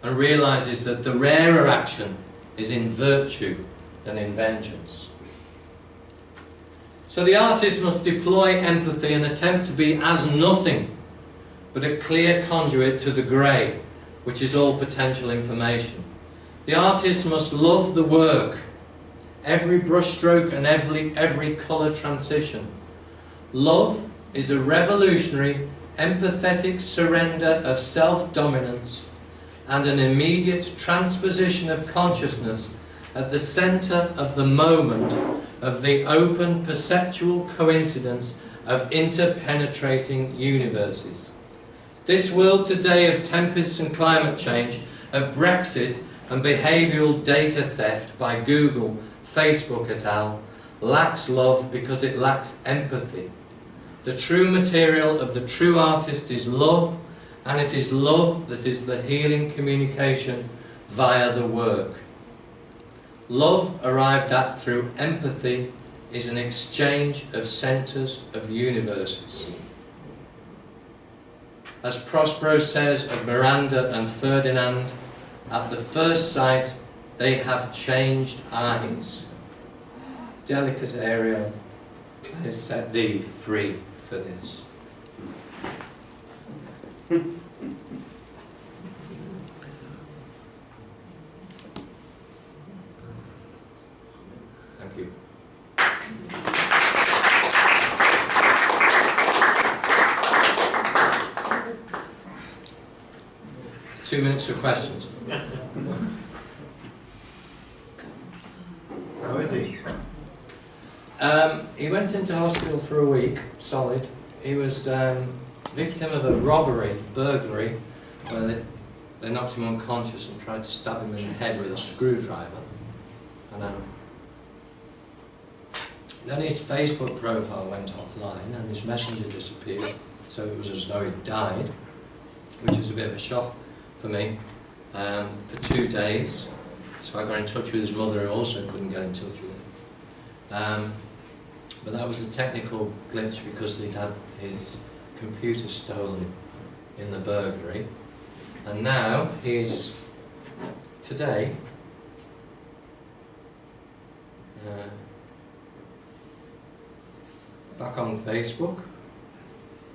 and realizes that the rarer action is in virtue than in vengeance. So the artist must deploy empathy and attempt to be as nothing but a clear conduit to the grey, which is all potential information. The artist must love the work, every brushstroke and every colour transition. Love is a revolutionary, empathetic surrender of self-dominance and an immediate transposition of consciousness at the centre of the moment of the open perceptual coincidence of interpenetrating universes. This world today of tempests and climate change, of Brexit and behavioural data theft by Google, Facebook et al., lacks love because it lacks empathy. The true material of the true artist is love, and it is love that is the healing communication via the work. Love arrived at through empathy is an exchange of centres of universes. As Prospero says of Miranda and Ferdinand, at the first sight they have changed eyes. Delicate Ariel, I set thee free for this. Thank you. 2 minutes for questions. How is he? He went into hospital for a week, solid. He was victim of a robbery, burglary, where they knocked him unconscious and tried to stab him in the head with a screwdriver. Then his Facebook profile went offline and his messenger disappeared, so it was as though he died, which was a bit of a shock for me, for 2 days. So I got in touch with his mother, who also couldn't get in touch with him. But that was a technical glitch because he'd had his computer stolen in the burglary. And now he's, today, back on Facebook,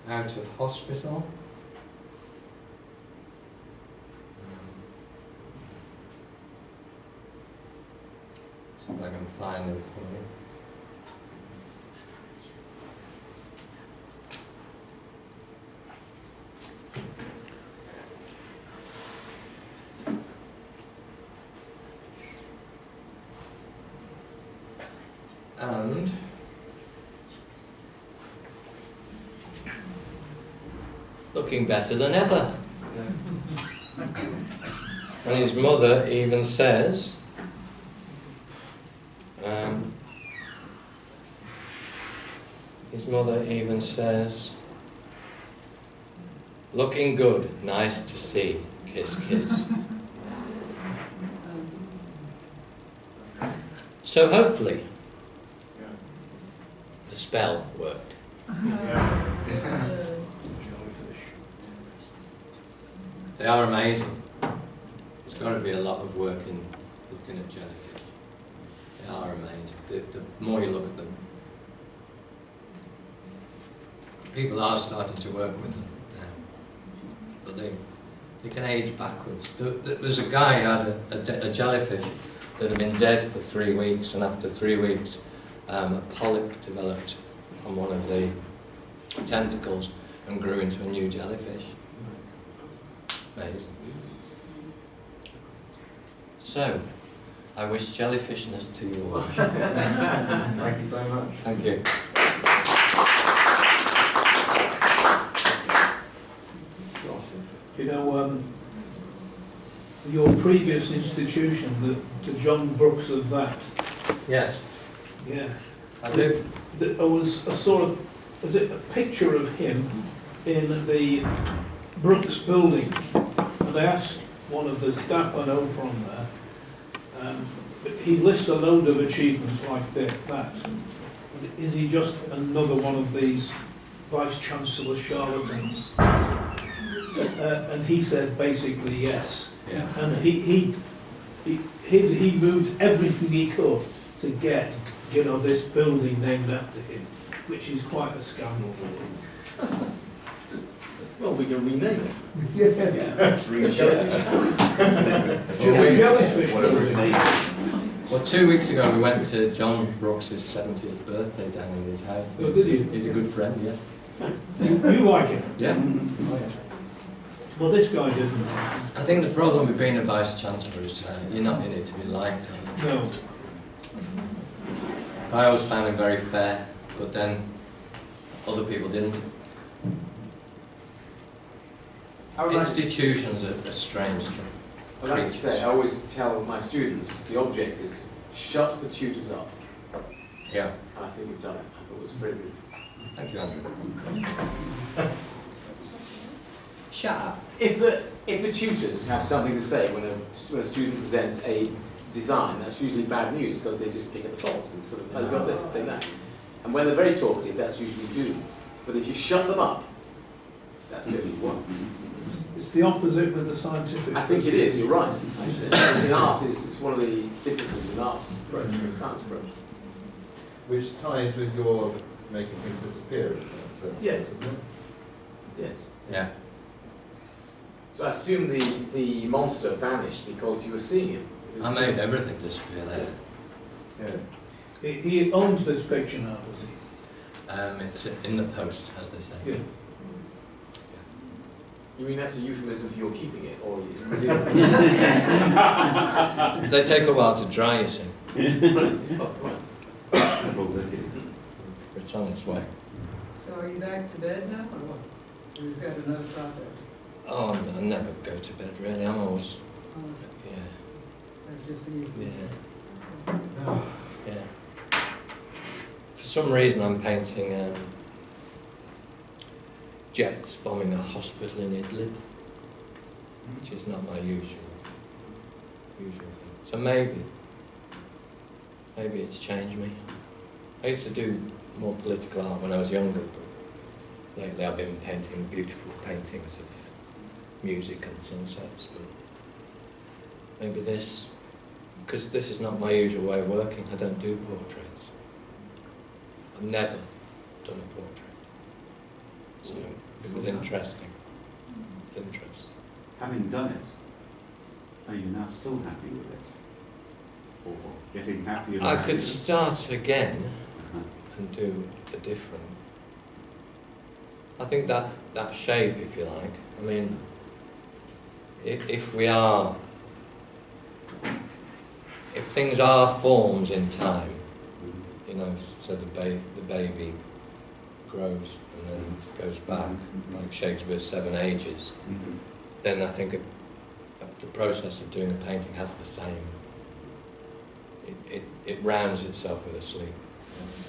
out of hospital. See if I can find him for you. And looking better than ever. And his mother even says, looking good, nice to see, kiss, kiss. So hopefully, the spell worked. They are amazing. There's got to be a lot of work in looking at jellyfish. They are amazing. The more you look at them, people are starting to work with them now. But they can age backwards. There's a guy who had a jellyfish that had been dead for 3 weeks, and after 3 weeks, a polyp developed on one of the tentacles and grew into a new jellyfish. Amazing. So, I wish jellyfishness to you all. Thank you so much. Thank you. You know, your previous institution, the John Brookes of that, Yes, yeah, I do. there was a sort of, was it a picture of him in the Brookes building, and I asked one of the staff I know from there, he lists a load of achievements like that. Is he just another one of these Vice-Chancellor charlatans? And he said basically yes. Yeah. And he moved everything he could to get, you know, this building named after him, which is quite a scandal. Well, we can rename it. Yeah. That's really jellyfish. Jellyfish. Whatever his name is. Well, 2 weeks ago we went to John Brookes' 70th birthday down in his house. Oh, did you? He's a good friend, yeah. You like it? Yeah. Well, this guy didn't. I think the problem with being a Vice-Chancellor is you're not in it to be liked. No. I always found him very fair, but then other people didn't. Institutions are strange to I like to say, I always tell my students, the object is to shut the tutors up. Yeah. And I think you've done it. I thought it was very good. Thank you, Andrew. Shut up. If the tutors have something to say when a student presents a design, that's usually bad news because they just pick at the faults and sort of, oh, you've got this, take that. And when they're very talkative, that's usually doom. But if you shut them up, that's the only one. It's the opposite with the scientific. I think it is, you're right. Actually. In art, it's one of the differences in art approach, the science approach. Which ties with your making things disappear in some sense, Yes. isn't it? Yes. Yeah. So I assume the monster vanished because you were seeing him. I made everything disappear there. Yeah. He owns this picture now, does he? It's in the post, as they say. Yeah. You mean that's a euphemism for you're keeping it, or you They take a while to dry, you see. Oh, right. Several decades. It's on its way. So are you back to bed now, or what? You've got another project? Oh, I never go to bed really. I'm always, Oh, yeah, that's just the evening. yeah, yeah. For some reason, I'm painting jets bombing a hospital in Idlib, which is not my usual thing. So maybe it's changed me. I used to do more political art when I was younger, but lately I've been painting beautiful paintings of music and sunsets. But maybe because this is not my usual way of working. I don't do portraits. I've never done a portrait. So it was interesting. It was interesting. Having done it, are you now still happy with it? Or getting happier? I could start again and do a different. I think that shape, if you like. I mean, if things are forms in time, you know, so the baby grows and then goes back, like Shakespeare's 7 Ages, then I think the process of doing a painting has the same. It rounds itself with a sleep.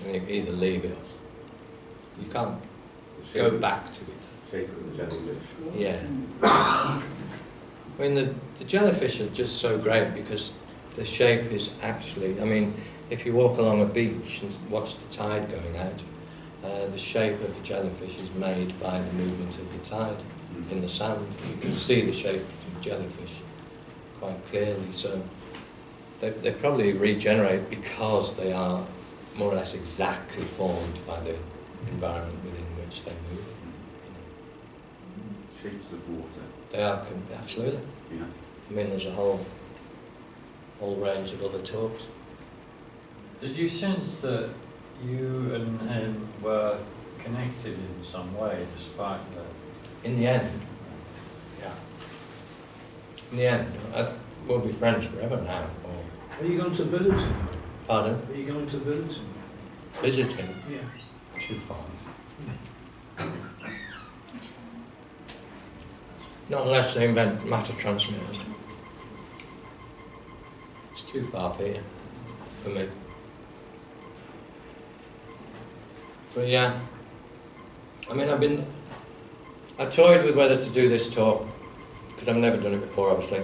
And you either leave it or you can't go back to it. Shape of the jellyfish. Yeah. I mean, the jellyfish are just so great because the shape is actually, I mean, if you walk along a beach and watch the tide going out, the shape of the jellyfish is made by the movement of the tide in the sand. You can see the shape of the jellyfish quite clearly, so they probably regenerate because they are more or less exactly formed by the environment within which they move. Shapes of water. They are, absolutely. Yeah. I mean, there's a whole range of other talks. Did you sense that you and him were connected in some way, despite that? In the end, yeah. In the end, we'll be friends forever now. Or, Are you going to visit him? pardon? Are you going to visit him? Visiting? Yeah. Too far. Not unless they invent matter transmitters. It's too far, Peter, for me. But yeah, I mean, I toyed with whether to do this talk, because I've never done it before, obviously.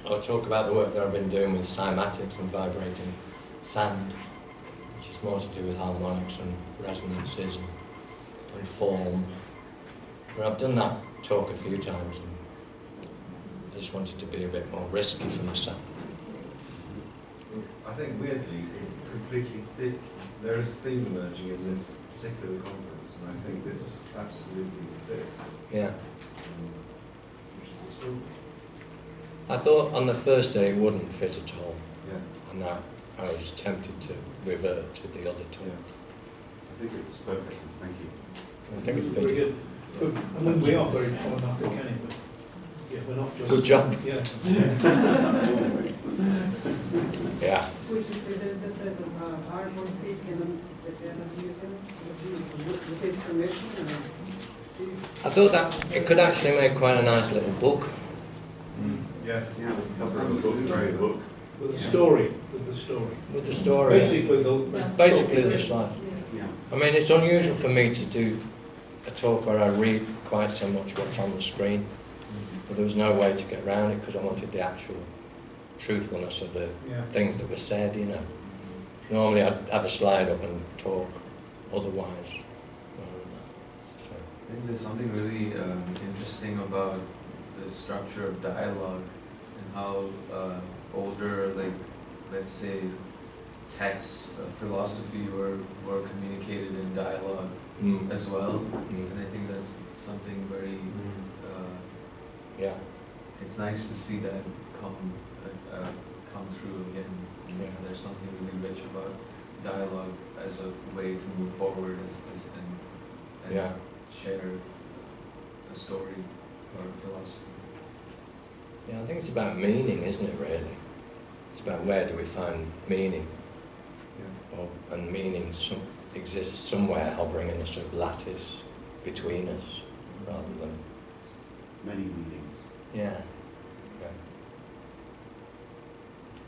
I'll talk about the work that I've been doing with cymatics and vibrating sand, which is more to do with harmonics and resonances and form. But I've done that talk a few times, and I just wanted to be a bit more risky for myself. I think weirdly, it completely fit. There is a theme emerging in this particular conference, and I think this absolutely fits. Yeah. Which is extraordinary. I thought on the first day it wouldn't fit at all, Yeah. and I was tempted to revert to the other talk. I think it was perfect. Thank you. I think it's Very pretty good. I mean, we are very problematic anyway. Yeah, we're not just... Good job. Yeah. Yeah. Would you present this as an artwork piece in the museum with his permission? I thought that it could actually make quite a nice little book. Yes, Yeah, the cover of the book, very book. With the story. With the story. With the story. Basically, the slide. Yeah. I mean, it's unusual for me to do a talk where I read quite so much what's on the screen, but there was no way to get around it because I wanted the actual truthfulness of the things that were said, you know. Normally I'd have a slide up and talk otherwise. I think there's something really interesting about the structure of dialogue and how older, like, let's say, texts of philosophy were communicated in dialogue as well, and I think that's something very. Yeah. It's nice to see that come through again. Yeah. There's something really rich about dialogue as a way to move forward and Yeah. share a story or philosophy. Yeah, I think it's about meaning, isn't it, really? It's about where do we find meaning. And meaning exists somewhere hovering in a sort of lattice between us, rather than... Many meanings. Yeah.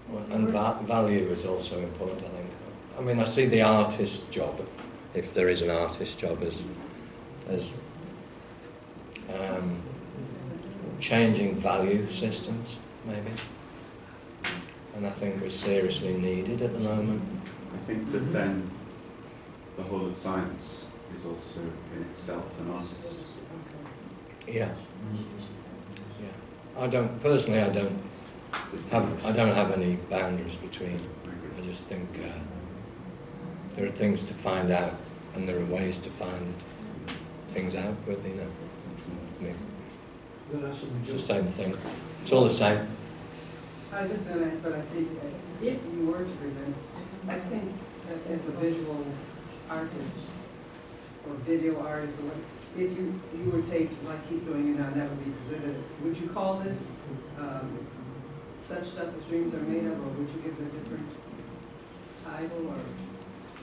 Well, and value is also important, I think. I mean, I see the artist's job, if there is an artist's job, as changing value systems, maybe. And I think we're seriously needed at the moment. I think that then the whole of science is also in itself an artist. Yeah. Yeah. I don't have any boundaries between. I just think there are things to find out, and there are ways to find things out with, you know. I mean, it's the same thing. It's all the same. I was just going to ask, but I see, if you were to present, I think as a visual artist or video artist, or what, if you were to take, like he's doing it now, and that would be presented, would you call this such that the dreams are made of, or would you give it a different title? Or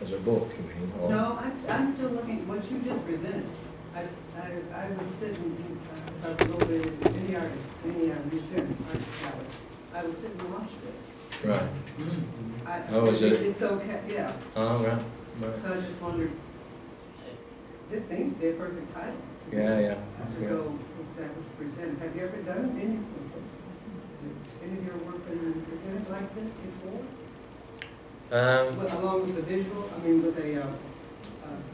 As a book, you mean? Or? no, I'm still looking at what you just presented. I would sit and if I would go to any artist, any museum, art gallery, I would sit and watch this. Right. Is it? It's so, yeah. Oh, right. So I just wondered, this seems to be a perfect title. Yeah. To go, if that was presented. Have you ever done any of your work been presented like this before? Along with the visual, I mean with a video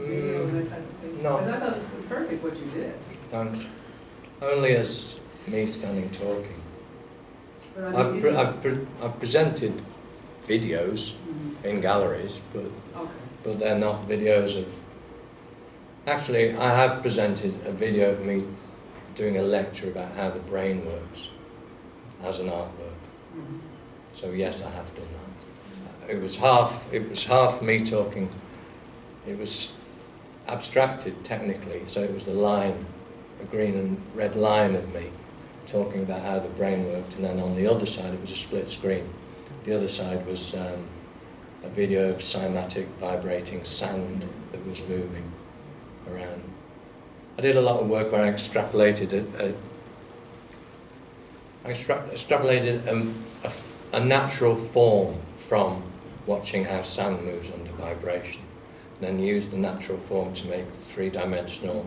and that type of thing? No. Because I thought it was perfect what you did. Thanks. Only as me standing talking. But I mean, I've presented videos in galleries, but they're not videos of... Actually, I have presented a video of me doing a lecture about how the brain works as an artwork. So yes, I have done that. It was half me talking. It was abstracted technically, so it was the line, a green and red line of me talking about how the brain worked, and then on the other side it was a split screen. The other side was a video of cymatic vibrating sand that was moving around. I did a lot of work where I extrapolated a natural form from watching how sand moves under vibration, and then used the natural form to make three-dimensional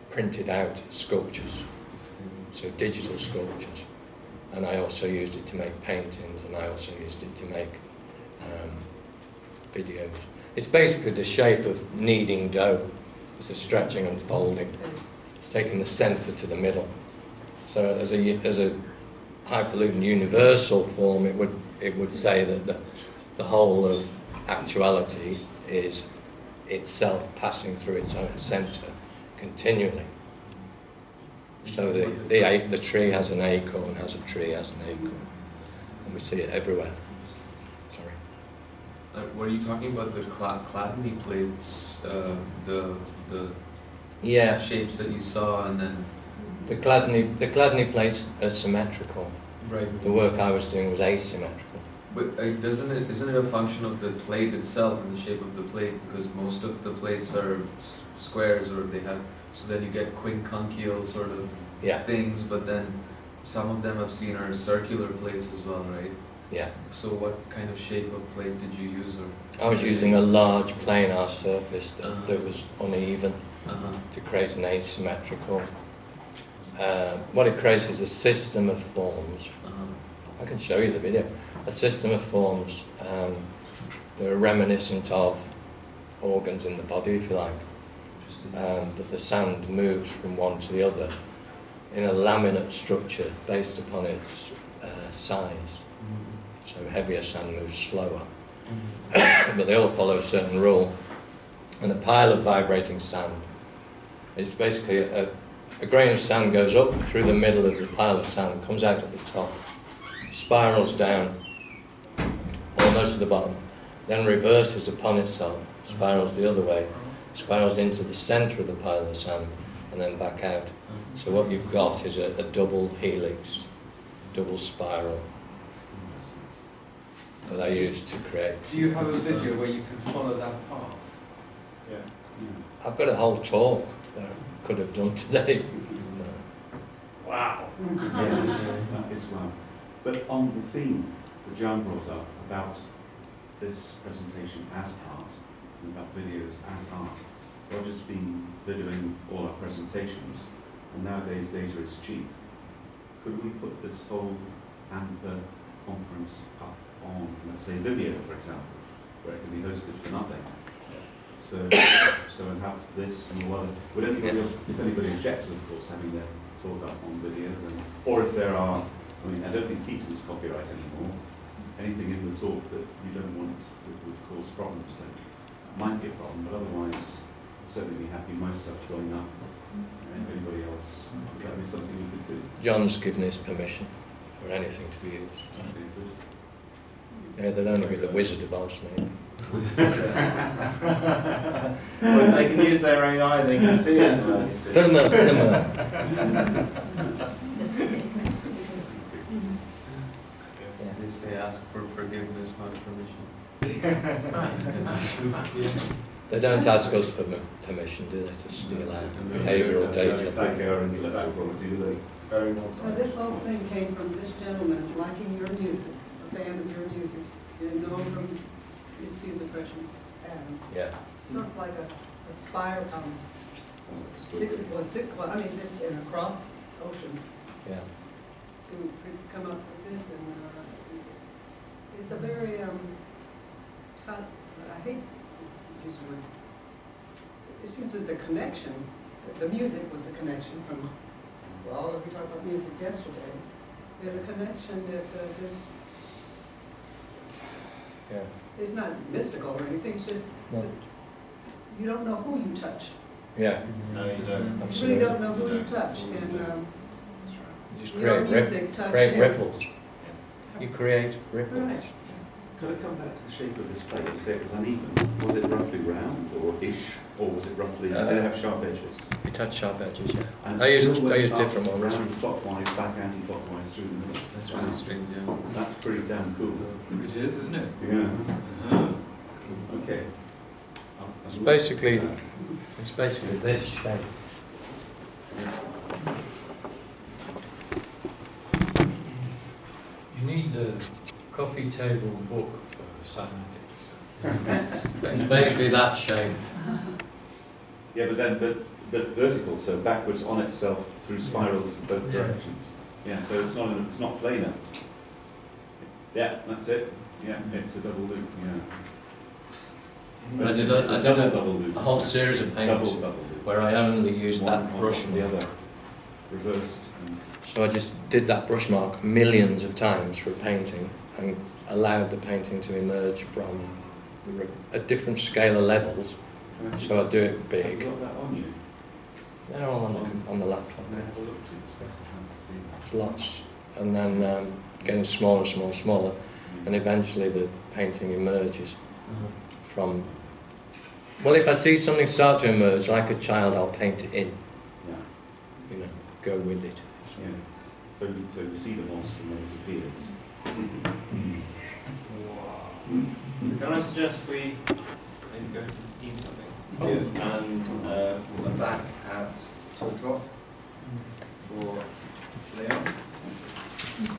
printed out sculptures, so digital sculptures. And I also used it to make paintings, and I also used it to make videos. It's basically the shape of kneading dough. It's a stretching and folding. It's taking the centre to the middle. So as a highfalutin universal form, it would say that the whole of actuality is itself passing through its own centre continually. So the tree has an acorn, has a tree has an acorn, and we see it everywhere. Sorry. Were you talking about the Chladni plates, the shapes that you saw, and then the Chladni plates are symmetrical. Right. The work I was doing was asymmetrical. But isn't it a function of the plate itself and the shape of the plate? Because most of the plates are squares, or they have, so then you get quincunchial sort of things. But then some of them I've seen are circular plates as well, right? Yeah. So what kind of shape of plate did you use? Or I was using a large planar surface that was uneven to create an asymmetrical. What it creates is a system of forms. I can show you the video. A system of forms that are reminiscent of organs in the body, if you like. But the sand moves from one to the other in a laminate structure based upon its size. So heavier sand moves slower. But they all follow a certain rule. And a pile of vibrating sand is basically a grain of sand goes up through the middle of the pile of sand, comes out at the top, spirals down almost to the bottom, then reverses upon itself, spirals the other way, spirals into the centre of the pile of sand, and then back out. So what you've got is a double helix, double spiral that I use to create. Do you have a video where you can follow that path? Yeah. I've got a whole talk that I could have done today. Wow. Yes, that is well. But on the theme that John brought up about this presentation as art, and about videos as art, Roger's been videoing all our presentations, and nowadays data is cheap. Could we put this whole ANPA conference up on, let's say, Vimeo, for example, where it can be hosted for nothing? So and have this and all other. Would anybody, if anybody objects, of course, having their talk up on video, then, or if there are, I mean, I don't think Keaton's copyright anymore. Anything in the talk that you don't want that would cause problems, then that might be a problem. But otherwise, I'd certainly be happy my stuff going up. And anybody else, would that be something we could do? John's given his permission for anything to be used. Yeah, they'd only be the Wizard of Oz, maybe. Well, if they can use their AI, they can see it. They ask for forgiveness, not permission. They don't ask us for permission, do they, to steal our behavioural data? It's like our intellectual property, do they? Very well So this whole thing came from this gentleman liking your music, a fan of your music. You didn't know him from his impression. Yeah. Sort of like a spiral, I mean, across oceans Yeah. to come up with this, and it's a very, I hate to use the word, it seems that the connection, the music was the connection from, well, we talked about music yesterday, there's a connection that just, Yeah. it's not mystical or anything, it's just, No. you don't know who you touch. Yeah. No, you don't. You really don't know who you touch, and You just your create, music touched create him. ripples. You create ripples. Right. Could I come back to the shape of this plate? You say it was uneven. Was it roughly round or ish, or was it roughly? Did it have sharp edges? It had sharp edges, yeah. And I use still went up different ones. Round clockwise, back anti-clockwise through the middle. That's really strange, yeah. That's pretty damn cool. It is, isn't it? Yeah. Okay. It's basically this shape. You need a coffee table book for cymatics. It's basically that shape. Yeah, but vertical, so backwards on itself through spirals in both Yeah. directions. Yeah, so it's not planar. Yeah, that's it. Yeah, it's a double loop. Yeah. I did It's a double loop. a whole series of paintings Double loop. where I only used One that on brush top of the mark. other, reversed. And So I just did that brush mark millions of times for a painting and allowed the painting to emerge from a different scale of levels. So I do it Have you big. got that on you? They're all on the laptop. May I have a look, please? See that. There's lots. And then getting smaller and smaller and smaller. And eventually the painting emerges from... Well, if I see something start to emerge, like a child, I'll paint it in. Yeah. You know, go with it. Yeah. So you see the monster when it appears. Can I suggest we maybe go eat something? Yes. And we'll be back at 2 o'clock.